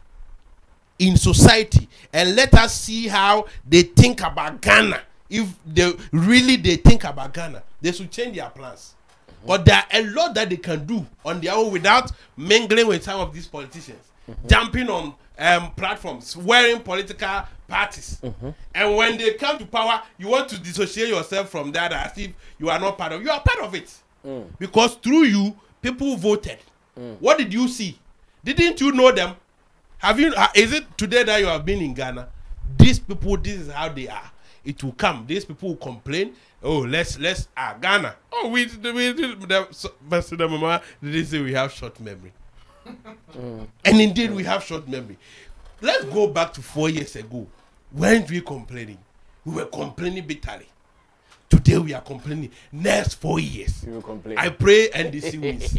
in society, and let us see how they think about Ghana if they think about Ghana, they should change their plans. But there are a lot that they can do on their own without mingling with some of these politicians, jumping on platforms, wearing political parties. And when they come to power, you want to dissociate yourself from that as if you are not part of it. You are part of it. Because through you, people voted. What did you see? Didn't you know them? Have you? Is it today that you have been in Ghana? These people, this is how they are. It will come. These people will complain. Oh, let's Ghana. Oh, we Mama didn't say we have short memory. And indeed, we have short memory. Let's go back to 4 years ago. When we complaining? We were complaining bitterly. Today we are complaining. Next 4 years, we will complain. I pray NDC wins.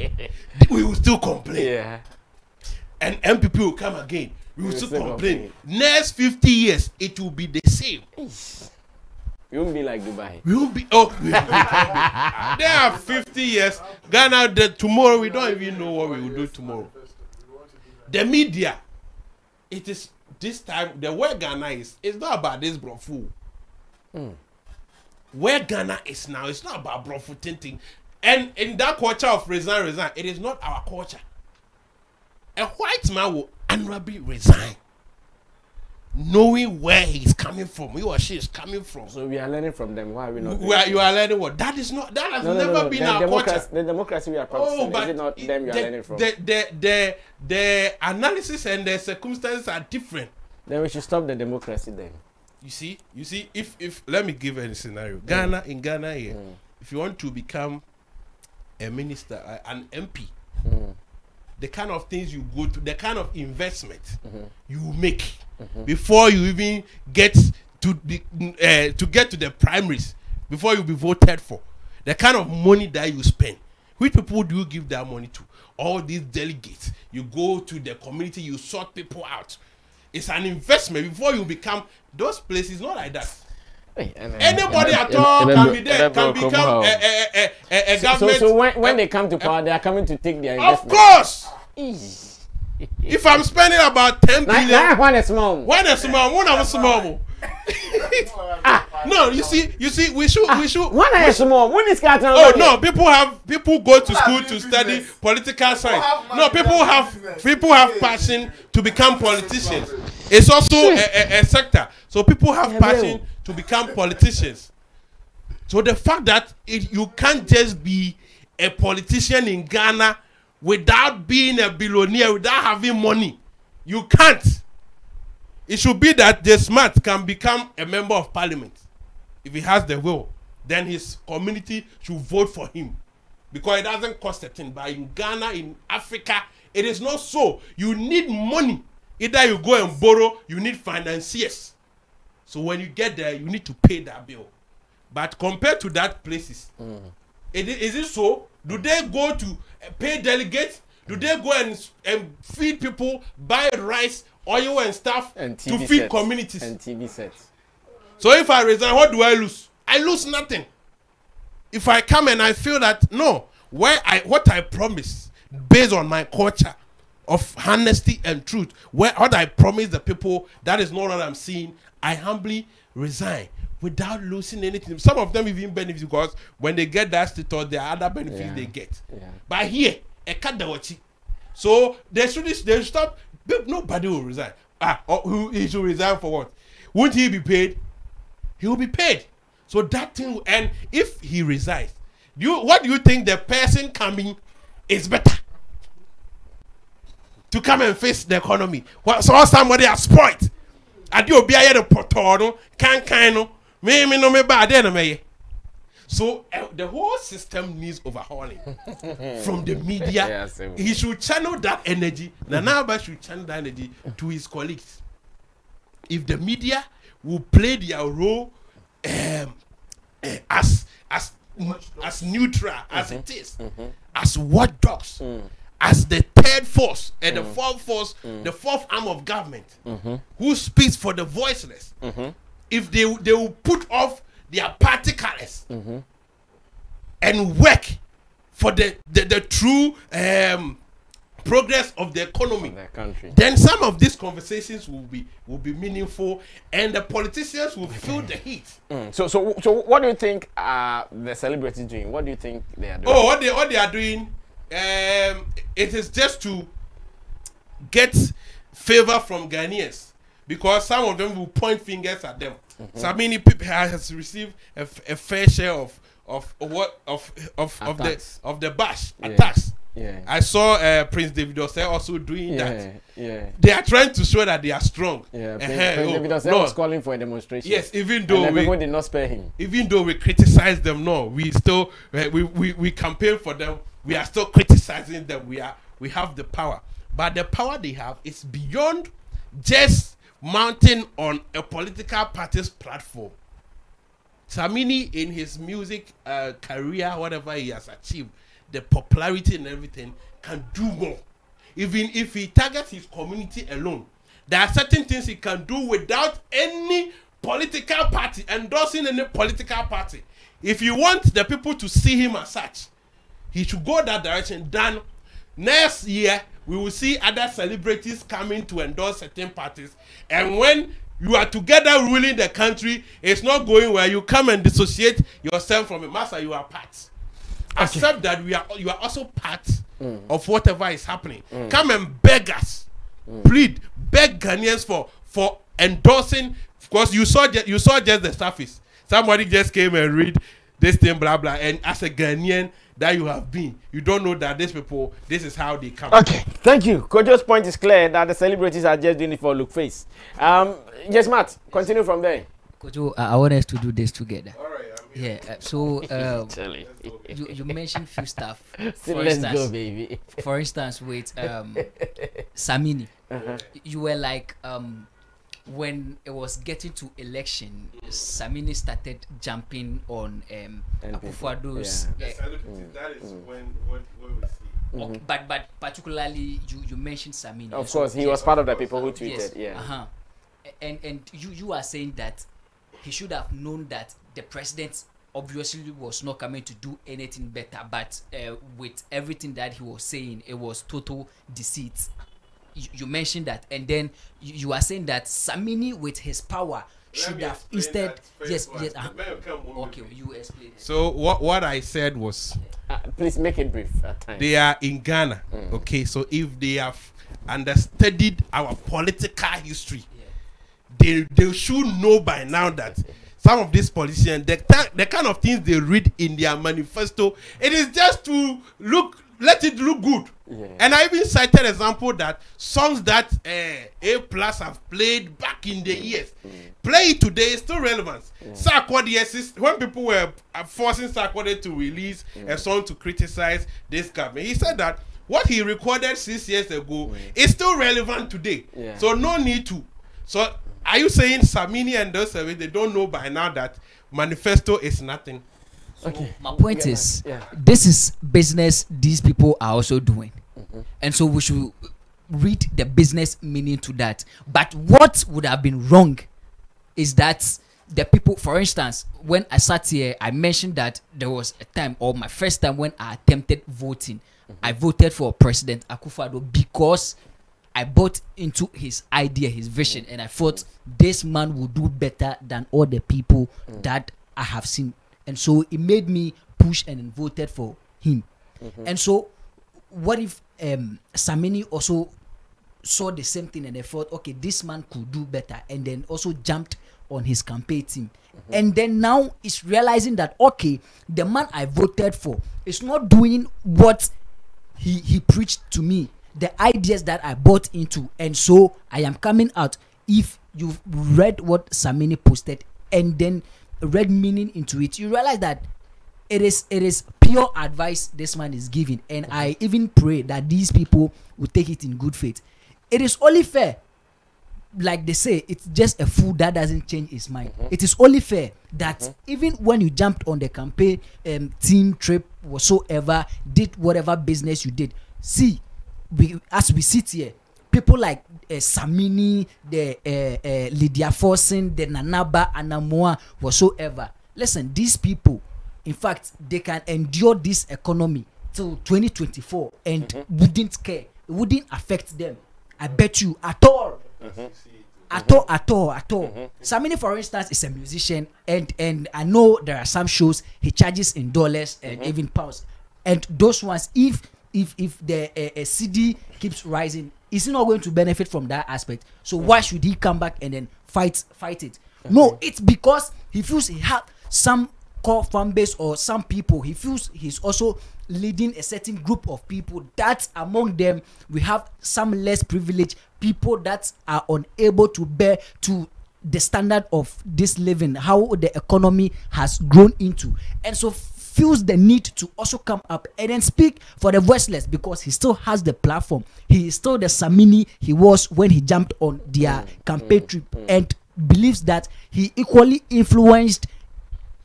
We will still complain. Yeah. And MPP will come again. We will still complain. Next 50 years, it will be the same. We won't be like Dubai. We won't be. Oh, there are 50 years. Ghana, tomorrow we don't even know what we will do tomorrow. The media, it is this time. The way Ghana is, it's not about this brofu. Where Ghana is now, it's not about brofu tinting. And in that culture of resign, it is not our culture. A white man will honorably resign, knowing where he's coming from, he or she is coming from. So we are learning from them. Why are we not? You are learning what? That is not. That has never been our culture. The democracy we are practicing, is it not them you are learning from? The analysis and the circumstances are different. Then we should stop the democracy then. You see, if let me give a scenario. In Ghana here, if you want to become a minister, an MP, the kind of things you go to, the kind of investment you make before you even get to the primaries, before you be voted for, the kind of money that you spend. Which people do you give that money to? All these delegates. You go to the community, you sort people out. It's an investment before you become those places. Not like that. Anybody at all can be there, can become a government. So when they come to power, they are coming to take their investment. Of course. If I'm spending about 10 billion, one is small. One is small. No, you see, we should. One is small. One is got. Oh no, people go to school to study political science. No, people have passion to become politicians. It's also a sector. So people have passion to become politicians. So the fact that you can't just be a politician in Ghana without being a billionaire, without having money, you can't. It should be that the smart can become a member of parliament. If he has the will, then his community should vote for him. Because it doesn't cost a thing. But in Ghana, in Africa, it is not so. You need money. Either you go and borrow, you need financiers. So when you get there, you need to pay that bill. But compared to that places, is it so? Do they go to pay delegates? Do they go and feed people, buy rice, oil and stuff and to feed communities? And TV sets. So if I resign, what do I lose? I lose nothing. If I come and I feel that, no, what I promise, based on my culture of honesty and truth, what I promise the people, that is not what I'm seeing, I humbly resign without losing anything. Some of them even benefit because when they get that status, there are other benefits they get. Yeah. But here, a kadawachi. So they should stop. Nobody will resign. He should resign for what? Won't he be paid? He will be paid. So that thing, and if he resigns, what do you think the person coming is better? To come and face the economy. So somebody has spoiled. Adio be a portoro, can me bad me. So the whole system needs overhauling from the media. He should channel that energy. Nanaba should channel that energy to his colleagues. If the media will play their role as neutral as it is, as watchdogs, as the third force and the fourth force, the fourth arm of government, who speaks for the voiceless. If they will put off their party colors and work for the true progress of the economy, the country, then some of these conversations will be meaningful, and the politicians will feel the heat. So what do you think the celebrities doing? What do you think they are doing? Oh, what they are doing, it is just to get favor from Ghanaians, because some of them will point fingers at them. So many people has received a fair share of the bash attacks. Yeah. I saw Prince David Osei also doing that. Yeah. They are trying to show that they are strong. Yeah. Prince David Osei was calling for a demonstration. Yes, even though people did not spare him. Even though we criticize them, we still we campaign for them. We are still criticizing them. We have the power, but the power they have is beyond just mounting on a political party's platform. Samini, in his music career, whatever he has achieved, the popularity and everything, can do more. Even if he targets his community alone, there are certain things he can do without any political party, endorsing any political party. If you want the people to see him as such, he should go that direction. Then next year, we will see other celebrities coming to endorse certain parties. And when you are together ruling the country, it's not going where you come and dissociate yourself from it. Master, you are part. Accept that you are also part of whatever is happening. Come and beg us. Plead, beg Ghanaians for endorsing, because you saw just the surface. Somebody just came and read this thing, blah blah, and as a Ghanaian that you have been, you don't know that these people, this is how they come. Okay, thank you. Kojo's point is clear that the celebrities are just doing it for look face. Yes, Matt, continue from there. Kojo, I want us to do this together. All right. Yeah, so you mentioned few stuff. Let's go, baby. For instance, with Samini, you were like, when it was getting to election, Samini started jumping on Akufo-Addo's. That is when we see. But particularly, you mentioned Samini. Of course, he was part of the people who tweeted. Yes. And you are saying that he should have known that the president obviously was not coming to do anything better, but with everything that he was saying, it was total deceit. You mentioned that, and then you are saying that Samini, with his power, should have instead. Yes. Okay, you explain. So what I said was, please make it brief. At time. They are in Ghana. Okay, so if they have understudied our political history, they should know by now that some of these politicians, the kind of things they read in their manifesto, it is just to let it look good. And I even cited example that songs that A+ have played back in the years, play it today is still relevant. Sarkodie, when people were forcing Sarkodie to release a song to criticize this government, he said that what he recorded 6 years ago is still relevant today. So no need to. So are you saying Samini and those they don't know by now that manifesto is nothing? Okay. My point is, this is business these people are also doing. And so we should read the business meaning to that. But what would have been wrong is that the people, for instance, when I sat here, I mentioned that there was a time, or my first time, when I attempted voting. I voted for President Akufo-Addo because I bought into his idea, his vision, and I thought this man will do better than all the people that I have seen. And so it made me push and voted for him. And so what if Samini also saw the same thing and they thought, okay, this man could do better, and then also jumped on his campaign team. And then now it's realizing that, okay, the man I voted for is not doing what he preached to me, the ideas that I bought into, and so I am coming out. If you've read what Samini posted and then read meaning into it, you realize that it is pure advice this man is giving, and I even pray that these people will take it in good faith. It is only fair, like they say, it's just a fool that doesn't change his mind. It is only fair that even when you jumped on the campaign team trip whatsoever, did whatever business you did, see, as we sit here, people like Samini, the Lydia Forsen, the Nanaba, Anamoa, whatsoever. Listen, these people, in fact, they can endure this economy till 2024 and wouldn't care. It it wouldn't affect them. I bet you at all. At all. Sammy, for instance, is a musician, and I know there are some shows he charges in dollars and even pounds, and those ones, if the CD keeps rising, is he not going to benefit from that aspect? So why should he come back and then fight it? No, it's because he feels he has some core fan base or some people. He feels he's also leading a certain group of people that among them we have some less privileged people that are unable to bear to the standard of this living, how the economy has grown into, and so feels the need to also come up and then speak for the voiceless, because he still has the platform. He is still the Samini he was when he jumped on their campaign trip, and believes that he equally influenced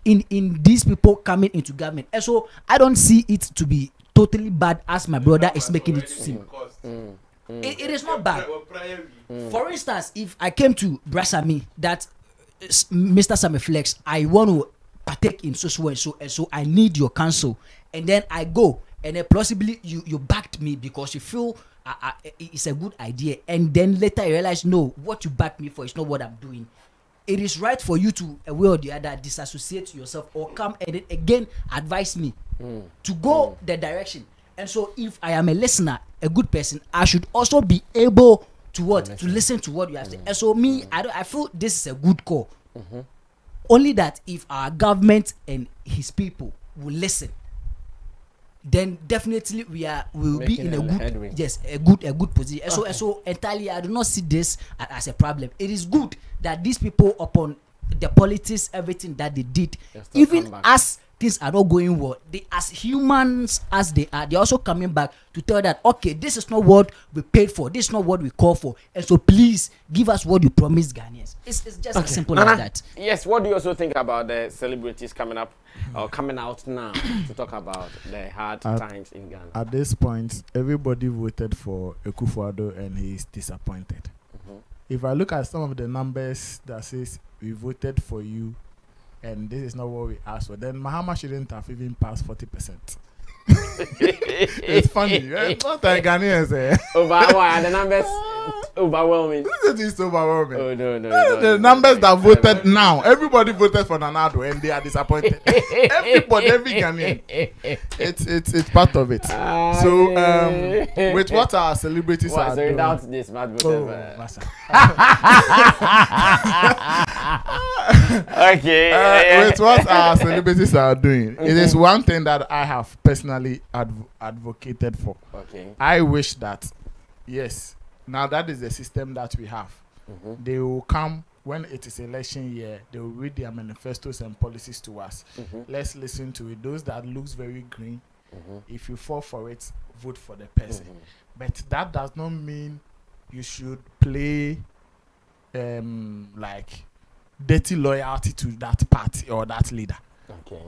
in these people coming into government. And so I don't see it to be totally bad as my brother is making it seem. It is not bad. For instance, if I came to Brasami that Mr. Sammy Flex, I want to partake in so and so I need your counsel, and then I go and then possibly you backed me because you feel it's a good idea, and then later you realize no, what you backed me for is not what I'm doing. It is right for you to a way or the other disassociate yourself or come and then again advise me to go the direction. And so if I am a listener, a good person, I should also be able to listen to what you have to say. And so me, I feel this is a good call. Only that if our government and his people will listen, then definitely we will be in a good headway. Yes, a good position. And so entirely I do not see this as a problem. It is good that these people, upon the politics, everything that they did, even as things are not going well, they, as humans as they are, they're also coming back to tell that, okay, this is not what we paid for, this is not what we call for, and so please give us what you promised Ghanaians. It's just as simple as that. Yes, what do you also think about the celebrities coming up or coming out now to talk about the hard times in Ghana? At this point, everybody voted for Akufo-Addo and he's disappointed. If I look at some of the numbers that says we voted for you and this is not what we asked for, then Mahama shouldn't have even passed 40%. It's funny. Not like Ghanaians. The numbers overwhelming. This is overwhelming. Oh, no. The numbers that voted now, everybody voted for Nanado and they are disappointed. Everybody, every Ghanaian. It's part of it. So, with what our celebrities are doing. Without this, okay. With what our celebrities are doing, it is one thing that I have personally advocated for. Okay. I wish that, yes, now that is the system that we have. They will come when it is election year. They will read their manifestos and policies to us. Let's listen to it. Those that looks very green, if you fall for it, vote for the person. But that does not mean you should play like dirty loyalty to that party or that leader. Okay.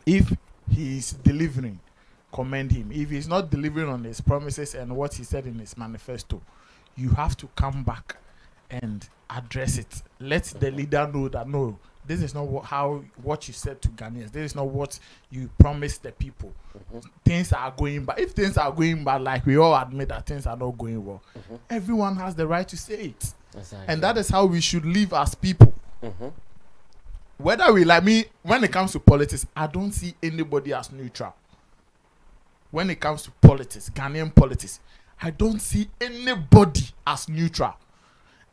If he is delivering, commend him. If he's not delivering on his promises and what he said in his manifesto, you have to come back and address it. Let the leader know that no, this is not what you said to Ghanaians. This is not what you promised the people. Things are going bad. If things are going bad, like we all admit that things are not going well, everyone has the right to say it. Exactly. And that is how we should live as people. Whether we like me, when it comes to politics, I don't see anybody as neutral. When it comes to politics, Ghanaian politics, I don't see anybody as neutral.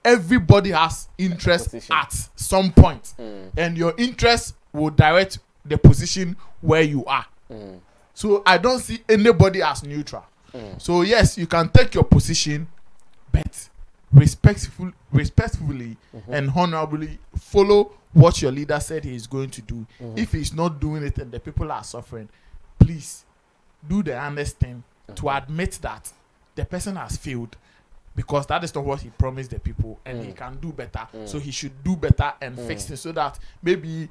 Everybody has interest at some point, and your interest will direct the position where you are. So I don't see anybody as neutral. So yes, you can take your position, but respectfully and honorably follow what your leader said he is going to do. If he's not doing it and the people are suffering, please do the honest thing to admit that the person has failed, because that is not what he promised the people, and he can do better. So he should do better and fix it, so that maybe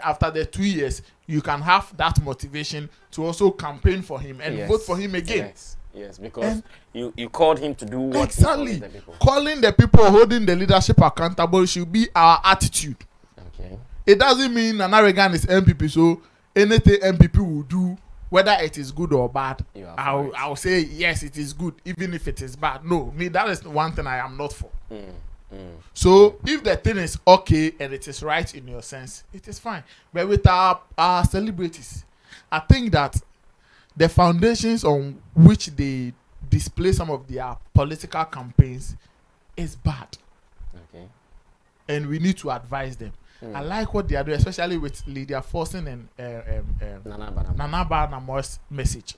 after the 2 years you can have that motivation to also campaign for him and vote for him again. Yes, because you called him to do what exactly. The people. Calling the people, holding the leadership accountable should be our attitude. Okay. It doesn't mean Nana Reagan is MPP, so anything MPP will do whether it is good or bad, I'll say yes, it is good, even if it is bad. No, me, that is one thing I am not for. So if the thing is okay and it is right in your sense, it is fine. But with our celebrities, I think that the foundations on which they display some of their political campaigns is bad. Okay. And we need to advise them. I like what they are doing, especially with Lydia Forson and Nana Barnamore's message.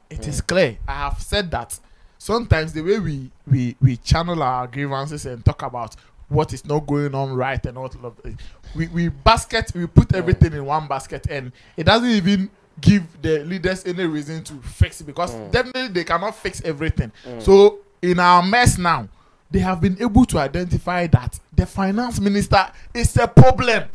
It is clear. I have said that sometimes the way we channel our grievances and talk about what is not going on right and all of it, we put everything in one basket, and it doesn't even give the leaders any reason to fix it, because definitely they cannot fix everything. So in our mess now, they have been able to identify that the finance minister is a problem.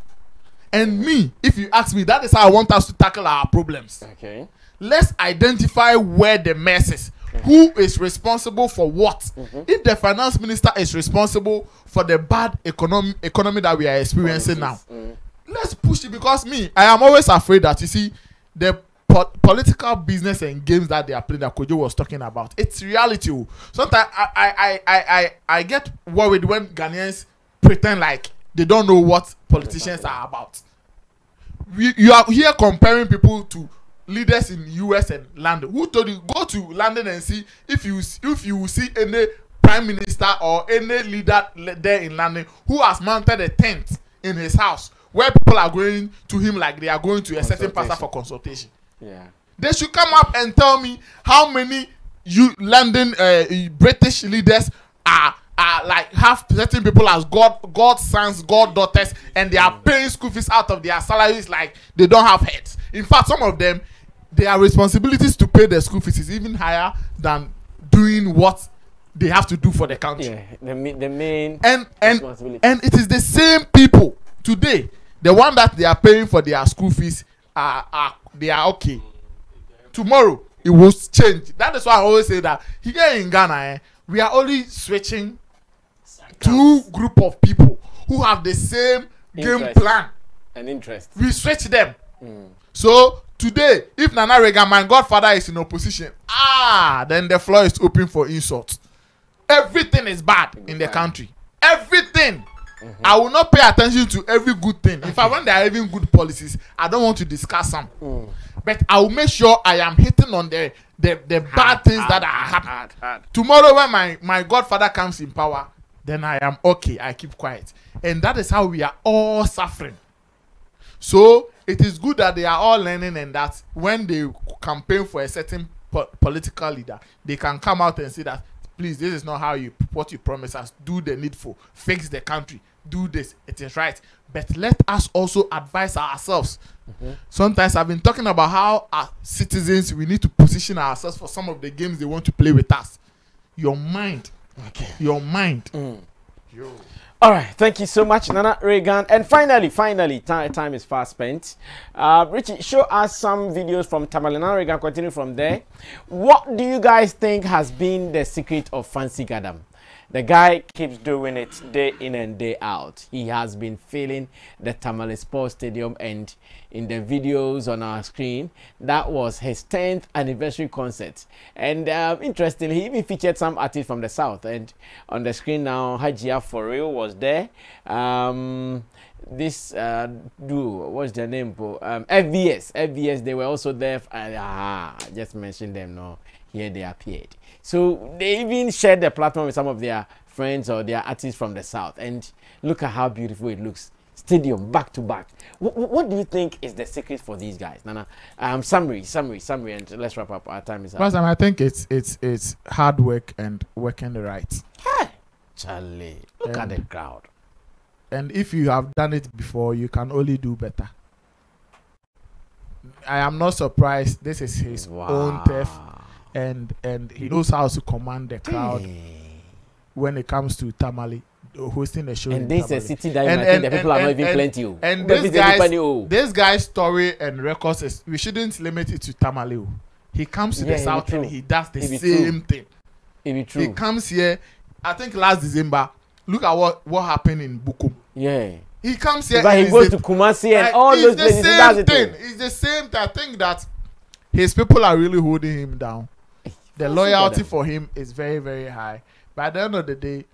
And me, if you ask me, that is how I want us to tackle our problems. Okay. Let's identify where the mess is. Who is responsible for what? If the finance minister is responsible for the bad economy that we are experiencing now, let's push it, because I am always afraid that, you see, the political business and games that they are playing, that Kojo was talking about, it's reality. Sometimes I get worried when Ghanaians pretend like they don't know what politicians are about. You are here comparing people to leaders in US and London. Who told you go to London and see if you see any prime minister or any leader there in London who has mounted a tent in his house where people are going to him like they are going to a certain pastor for consultation? Yeah. They should come up and tell me how many London British leaders are like have certain people as God's sons, God daughters, and they are paying school fees out of their salaries like they don't have heads. In fact, some of them, their responsibilities to pay their school fees is even higher than doing what they have to do for the country. Yeah, the main responsibility. And it is the same people today. The one that they are paying for their school fees they are okay. Tomorrow it will change. That is why I always say that here in Ghana, we are only switching two group of people who have the same game plan and interest. We switch them. So today, if Nana Reagan, my godfather, is in opposition, then the floor is open for insults. Everything is bad in the country. Everything. I will not pay attention to every good thing. In fact, when there are even good policies, I don't want to discuss them. But I will make sure I am hitting on the bad things that are happening. Tomorrow, when my godfather comes in power, then I am okay. I keep quiet. And that is how we are all suffering. So it is good that they are all learning, and that when they campaign for a certain political leader, they can come out and say that, please, this is not what you promise us. Do the needful. Fix the country. Do this. It is right. But let us also advise ourselves. Sometimes I've been talking about how as citizens we need to position ourselves for some of the games they want to play with us. Your mind. Okay. Your mind. All right, thank you so much, Nana Reagan. And finally, time is fast spent. Richie, show us some videos from Tamale. Nana Reagan, continue from there. What do you guys think has been the secret of Fancy Gadam? The guy keeps doing it day in and day out. He has been filling the Tamale Sports Stadium, and in the videos on our screen, that was his 10th anniversary concert. And interestingly, he even featured some artists from the South. And on the screen now, Hajia For Real was there. This duo, what's their name? FVS, they were also there. I just mentioned them now. Here they appeared. So they even shared the platform with some of their friends or their artists from the South. And look at how beautiful it looks. Stadium back to back. What do you think is the secret for these guys? Nana, summary, and let's wrap up. Our time is up. I think it's hard work and working the right. Hey, Charlie, look at the crowd. And if you have done it before, you can only do better. I am not surprised. This is his own turf. And he knows how to command the crowd when it comes to Tamale hosting the show. And this is a city that you might think the people are not even plenty. And this guy's story and records is, we shouldn't limit it to Tamale. He comes to the South and he does the same thing. He comes here. I think last December. Look at what happened in Bukum. Yeah. He comes here. But he goes to Kumasi and all those places. It's the same thing. It's the same thing. I think that his people are really holding him down. The loyalty for him is very, very high. But at the end of the day,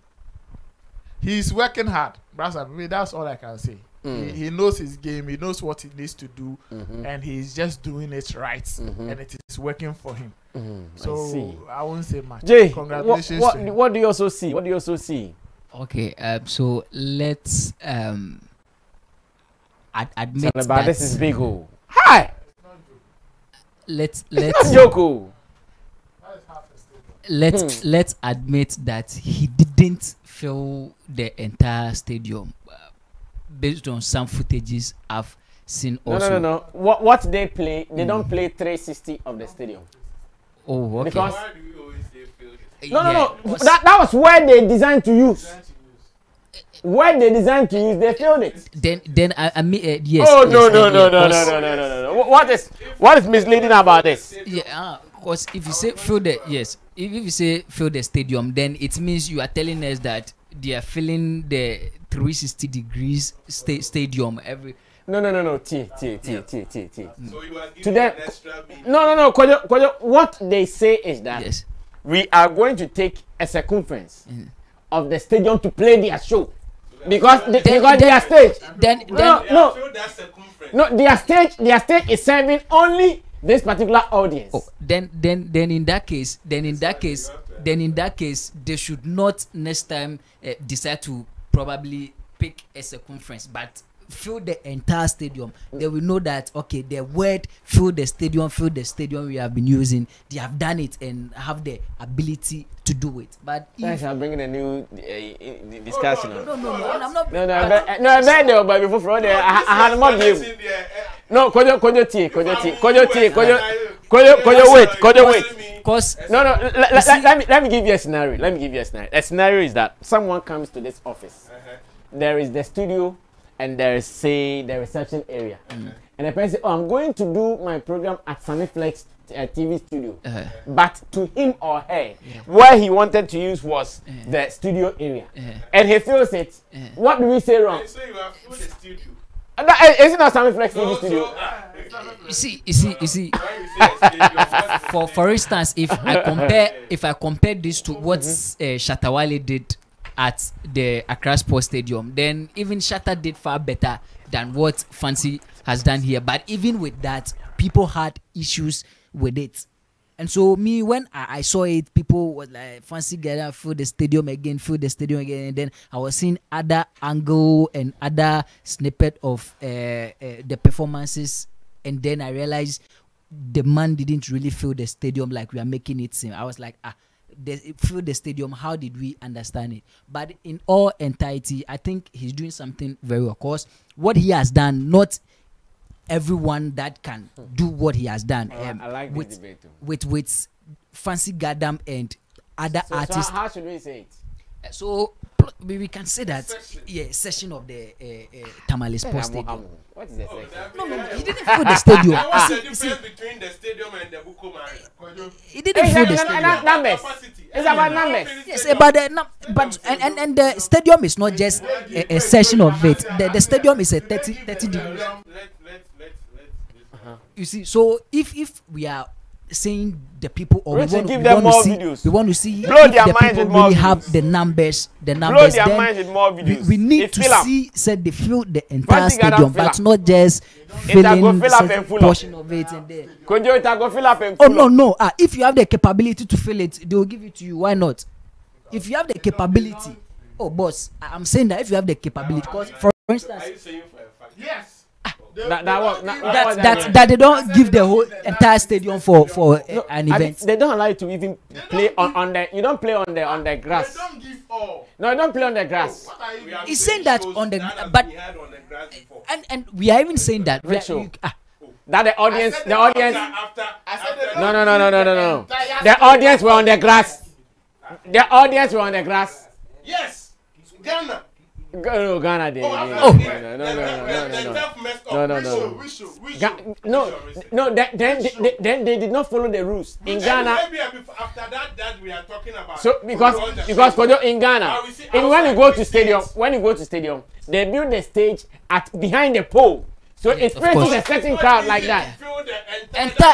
he's working hard. That's all I can say. He knows his game. He knows what he needs to do, and he's just doing it right, and it is working for him. So I won't say much. Jay, congratulations. What do you also see? What do you also see? Okay, so let's admit that this is big. Hi. Let's Joko. Let's admit that he didn't fill the entire stadium based on some footages I've seen also. No. What they play, they don't play 360 of the stadium. Oh, okay. Because Why do you always say failed? no. That was where they designed to use. Where they designed to use, they failed it. Then I mean yes. Oh yes, no. What is misleading about this? Yeah, because if you say fill the if you say fill the stadium, then it means you are telling us that they are filling the 360 degrees stadium every. No. T. So you are To giving them, an extra meaning. No. Kojo, what they say is that Yes. we are going to take a circumference of the stadium to play their show. Because their stage. Then No. Fill that circumference. No, their stage is serving only this particular audience. Oh, then in that case, they should not next time decide to probably pick a circumference, but fill the entire stadium. They will know that okay, the word fill the stadium we have been using, they have done it and have the ability to do it. But Guys are bringing a new discussion. no, I'm not. I bet there, but before there, I had more game. No, Kojo wait. Cause No. Let me give you a scenario. A scenario is that someone comes to this office. There is the studio, and there is say the reception area, and the person says, "Oh, I'm going to do my program at Sammy Flex TV studio," but to him or her, where he wanted to use was the studio area, and he feels it. What do we say wrong? So you have filled the studio. Isn't that Sammy Flex TV studio? you see. For instance, if I compare this to what Shatawale did at the Accra Sports Stadium, then even Shatta did far better than what Fancy has done here. But even with that, people had issues with it. And so me, when I saw it, people was like, Fancy Gadam fill the stadium again, and then I was seeing other angle and other snippet of the performances, and then I realized the man didn't really fill the stadium like we are making it seem. I was like, fill the stadium, how did we understand it? But in all entirety, I think he's doing something very well. Of course, what he has done, not everyone that can do what he has done. I like this debate too. With Fancy Gadam and other artists. So how should we say it? So we can say that session of the Tamale Sports Stadium. What is the section? No, he didn't fill the stadium. What's the difference between the stadium and the Buko Marina? He didn't fill the stadium. Numbers. It's about numbers. Yes, about the the stadium is not just a session of it. The stadium is a 30 degrees. You see, so if we are saying the people, or we want to see if the people really have the numbers, then we need to see said they fill the entire stadium, but not just filling a portion of it and there. Oh no. If you have the capability to fill it, they will give it to you. Why not? If you have the capability, boss, I'm saying that if you have the capability, because for instance, Are you saying for a fact? Yes. that they don't give the whole entire stadium for an event. They don't allow you to even play on the. You don't play on the grass. They don't give all. No, you don't play on the grass. He's saying that on the but and we are even saying that that the audience No. The audience were on the grass. The audience were on the grass. Yes. Ghana. Ghana did. No. Then they did not follow the rules in Ghana. Maybe after that we are talking about. So because in Ghana, when you go to stadium, they build the stage at behind the pole. So it faces a certain crowd like that.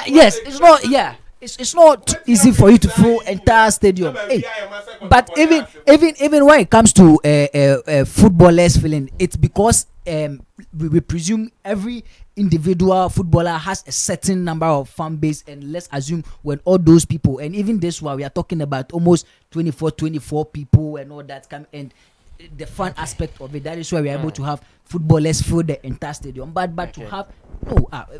Yes, it's not. Yeah, it's not easy for you to fill entire stadium. Hey, but even when it comes to footballers feeling, it's because we presume every individual footballer has a certain number of fan base, and let's assume when all those people, and even this one we are talking about almost 24 people and all that come, and the fun aspect of it, that is why we are able to have footballers fill the entire stadium. But to have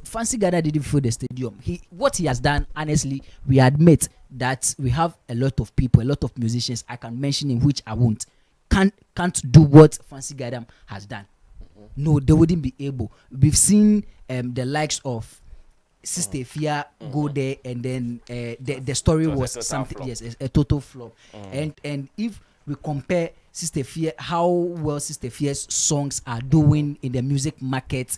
Fancy Gadam didn't fill the stadium. What he has done, honestly, we admit that we have a lot of people, a lot of musicians I can mention in which I won't can't do what Fancy Gadam has done. No, they wouldn't be able. We've seen the likes of Sister Fia go there, and then the story was something flop. Yes, a total flop. And if we compare Sister Fia, how well Sister Fia's songs are doing in the music market,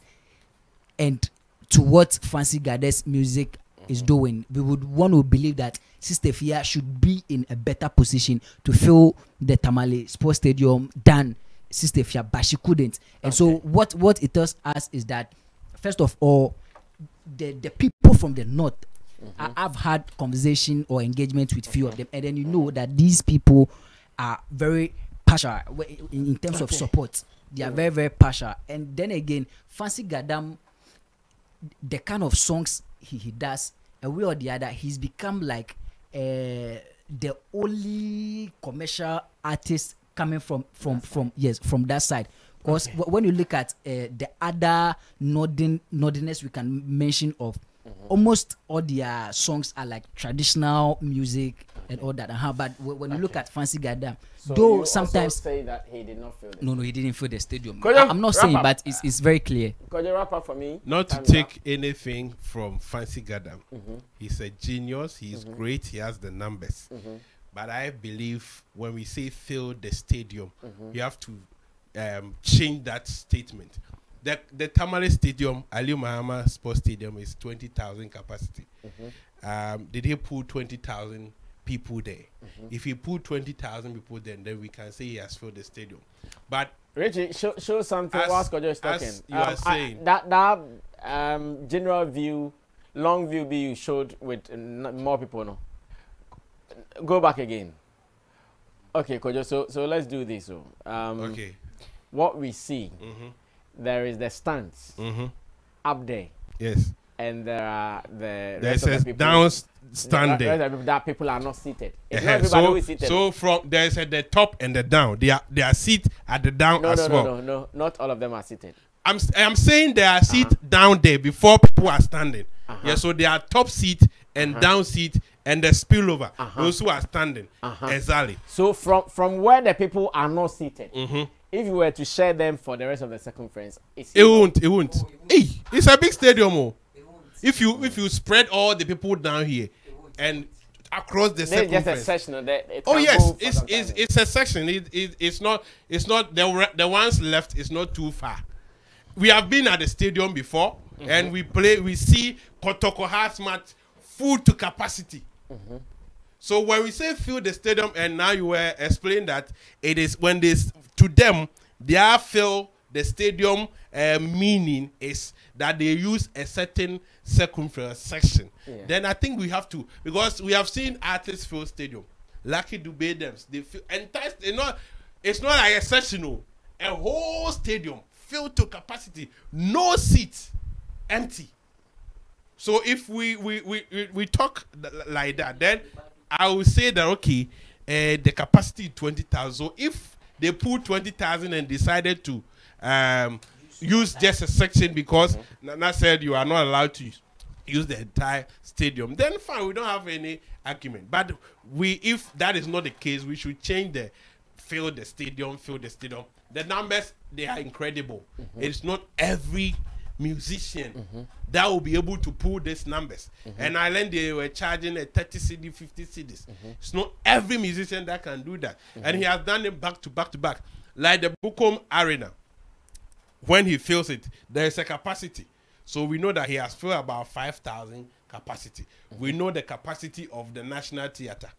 and to what Fancy Gadam's music is doing, we would want to believe that Sister Fia should be in a better position to fill the Tamale Sports Stadium than Sister Fia, but she couldn't. And so what it tells us is that, first of all, the people from the north, I've had conversation or engagement with few of them, and then you know that these people are very partial in terms of support. They are very, very partial. And then again, Fancy Gadam, the kind of songs he does, a way or the other, he's become like the only commercial artist coming from that side. Because when you look at the other northerners we can mention of, almost all their songs are like traditional music and all that. But when you look at Fancy Gadam, so though you sometimes say that he did not fill the no, he didn't fill the stadium. I'm not saying, but it's very clear. Could you wrap up for me? Not to take anything from Fancy Gadam. He's a genius. He's great. He has the numbers. But I believe when we say fill the stadium, you have to change that statement. The Tamale Stadium, Ali Mahama Sports Stadium, is 20,000 capacity. Did he put 20,000 people there? If he put 20,000 people there, then we can say he has filled the stadium. But Richie, show something whilst Kojo is talking. You are saying that general view, long view you showed with more people, no? Go back again. Okay, Kojo, so let's do this. Okay. What we see, there is the stands up there. Yes. And there are there's a down standing. That people are not seated. It's not everybody who is seated. So from there's at the top and the down. They are seated at the down well. No, not all of them are seated. I'm saying there are seats down there before people are standing. Yeah, so there are top seat and down seat and the spillover. Those who are standing. Exactly. So from where the people are not seated, if you were to share them for the rest of the circumference, it won't. Hey, it's a big stadium. If you spread all the people down here and across the circumference, just a section. It's a section. It's not the ones left is not too far. We have been at the stadium before and we see Kotoko has much full to capacity. So when we say fill the stadium, and now you were explaining that it is when this to them they are fill the stadium, meaning is that they use a certain circumference section. Then I think we have to, because we have seen artists fill stadium. Lucky Dubé them, they fill entire. It's not like a sectional, a whole stadium filled to capacity, no seats, empty. So if we talk like that, then I will say that okay, the capacity 20,000. So if they put 20,000 and decided to use just a section because Nana said you are not allowed to use the entire stadium, then fine, we don't have any argument. But if that is not the case, we should change the fill the stadium. The numbers, they are incredible. It's not every musician that will be able to pull these numbers. And I learned they were charging a 30 CD, 50 CDs. It's not every musician that can do that. And he has done it back to back to back. Like the Bukom Arena, when he fills it, there is a capacity. So we know that he has filled about 5,000 capacity. We know the capacity of the National Theatre.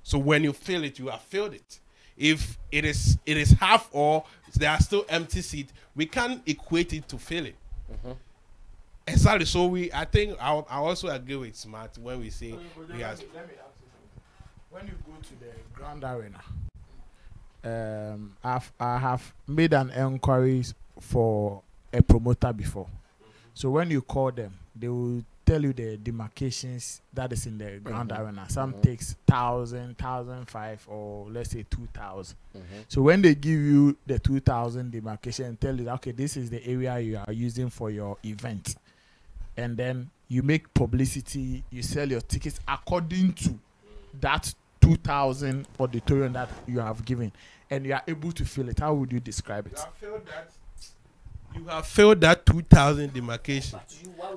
So when you fill it, you have filled it. If it is half or there are still empty seats, we can't equate it to fill it. Exactly. So I think I also agree with Smart when we say we have. Let me ask you, when you go to the Grand Arena, I have made an inquiry for a promoter before. So when you call them, they will tell you the demarcations that is in the Grand Arena. Some takes 1,000, 1,005, or let's say 2,000. So when they give you the 2,000 demarcation, tell you, okay, this is the area you are using for your event, and then you make publicity, you sell your tickets according to that 2,000 auditorium that you have given, and you are able to fill it. How would you describe it? You have failed that 2,000 demarcation.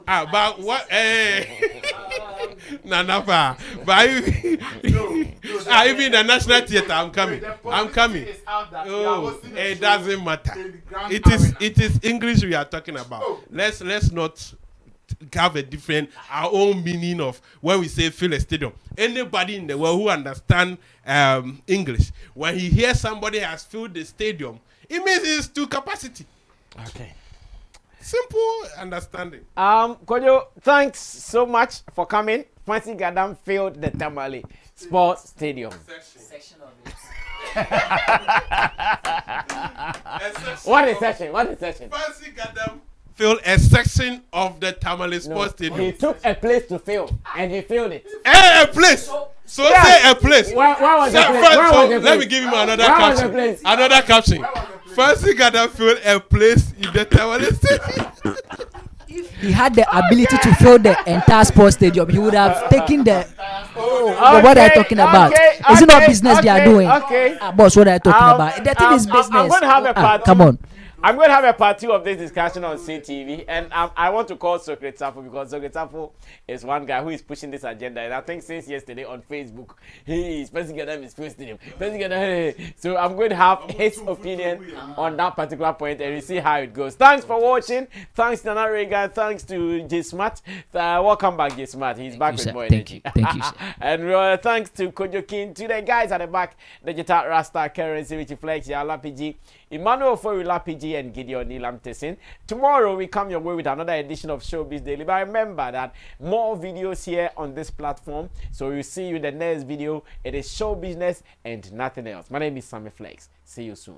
But what? But even the National Theatre, I'm coming. Oh, it doesn't matter. It is English we are talking about. Let's not have a different our own meaning of when we say fill a stadium. Anybody in the world who understands English, when he hears somebody has filled the stadium, it means it's to capacity. Okay. Simple understanding. Kojo, thanks so much for coming. Fancy Gadam filled the Tamale Sports Stadium. Section of it. What is section? Fancy Gadam filled a section of the Tamale Sports Stadium. He took a place to fill, and he filled it. A place. So say a place. Where was the place? Let me give him another caption. Another caption. Fancy Gadam filled a place in the Tamale Stadium. If he had the ability to fill the entire sports stadium, he would have taken the. What are you talking about? Is it not business they are doing? Boss, what are you talking about? The thing is business. I'm going to have a part. Come on. I'm going to have a part 2 of this discussion on CTV, and I want to call Sarkodie because Sarkodie is one guy who is pushing this agenda, and I think since yesterday on Facebook, he is pressing Gadam his first stadium. So I'm going to have his opinion on that particular point, and we see how it goes. Thanks for watching. Thanks to Nana Reagan. Thanks to J Smart. Welcome back, J Smart. He's back with more energy. Thank you, sir. And thanks to Okyehene, to the guys at the back, Digital Rasta, Currency, Richie Flex, Yala PG, Emmanuel Forula PG, and Gideon Nilam Tessin. Tomorrow we come your way with another edition of Showbiz Daily. But remember that more videos here on this platform. So we'll see you in the next video. It is show business and nothing else. My name is Sammy Flex. See you soon.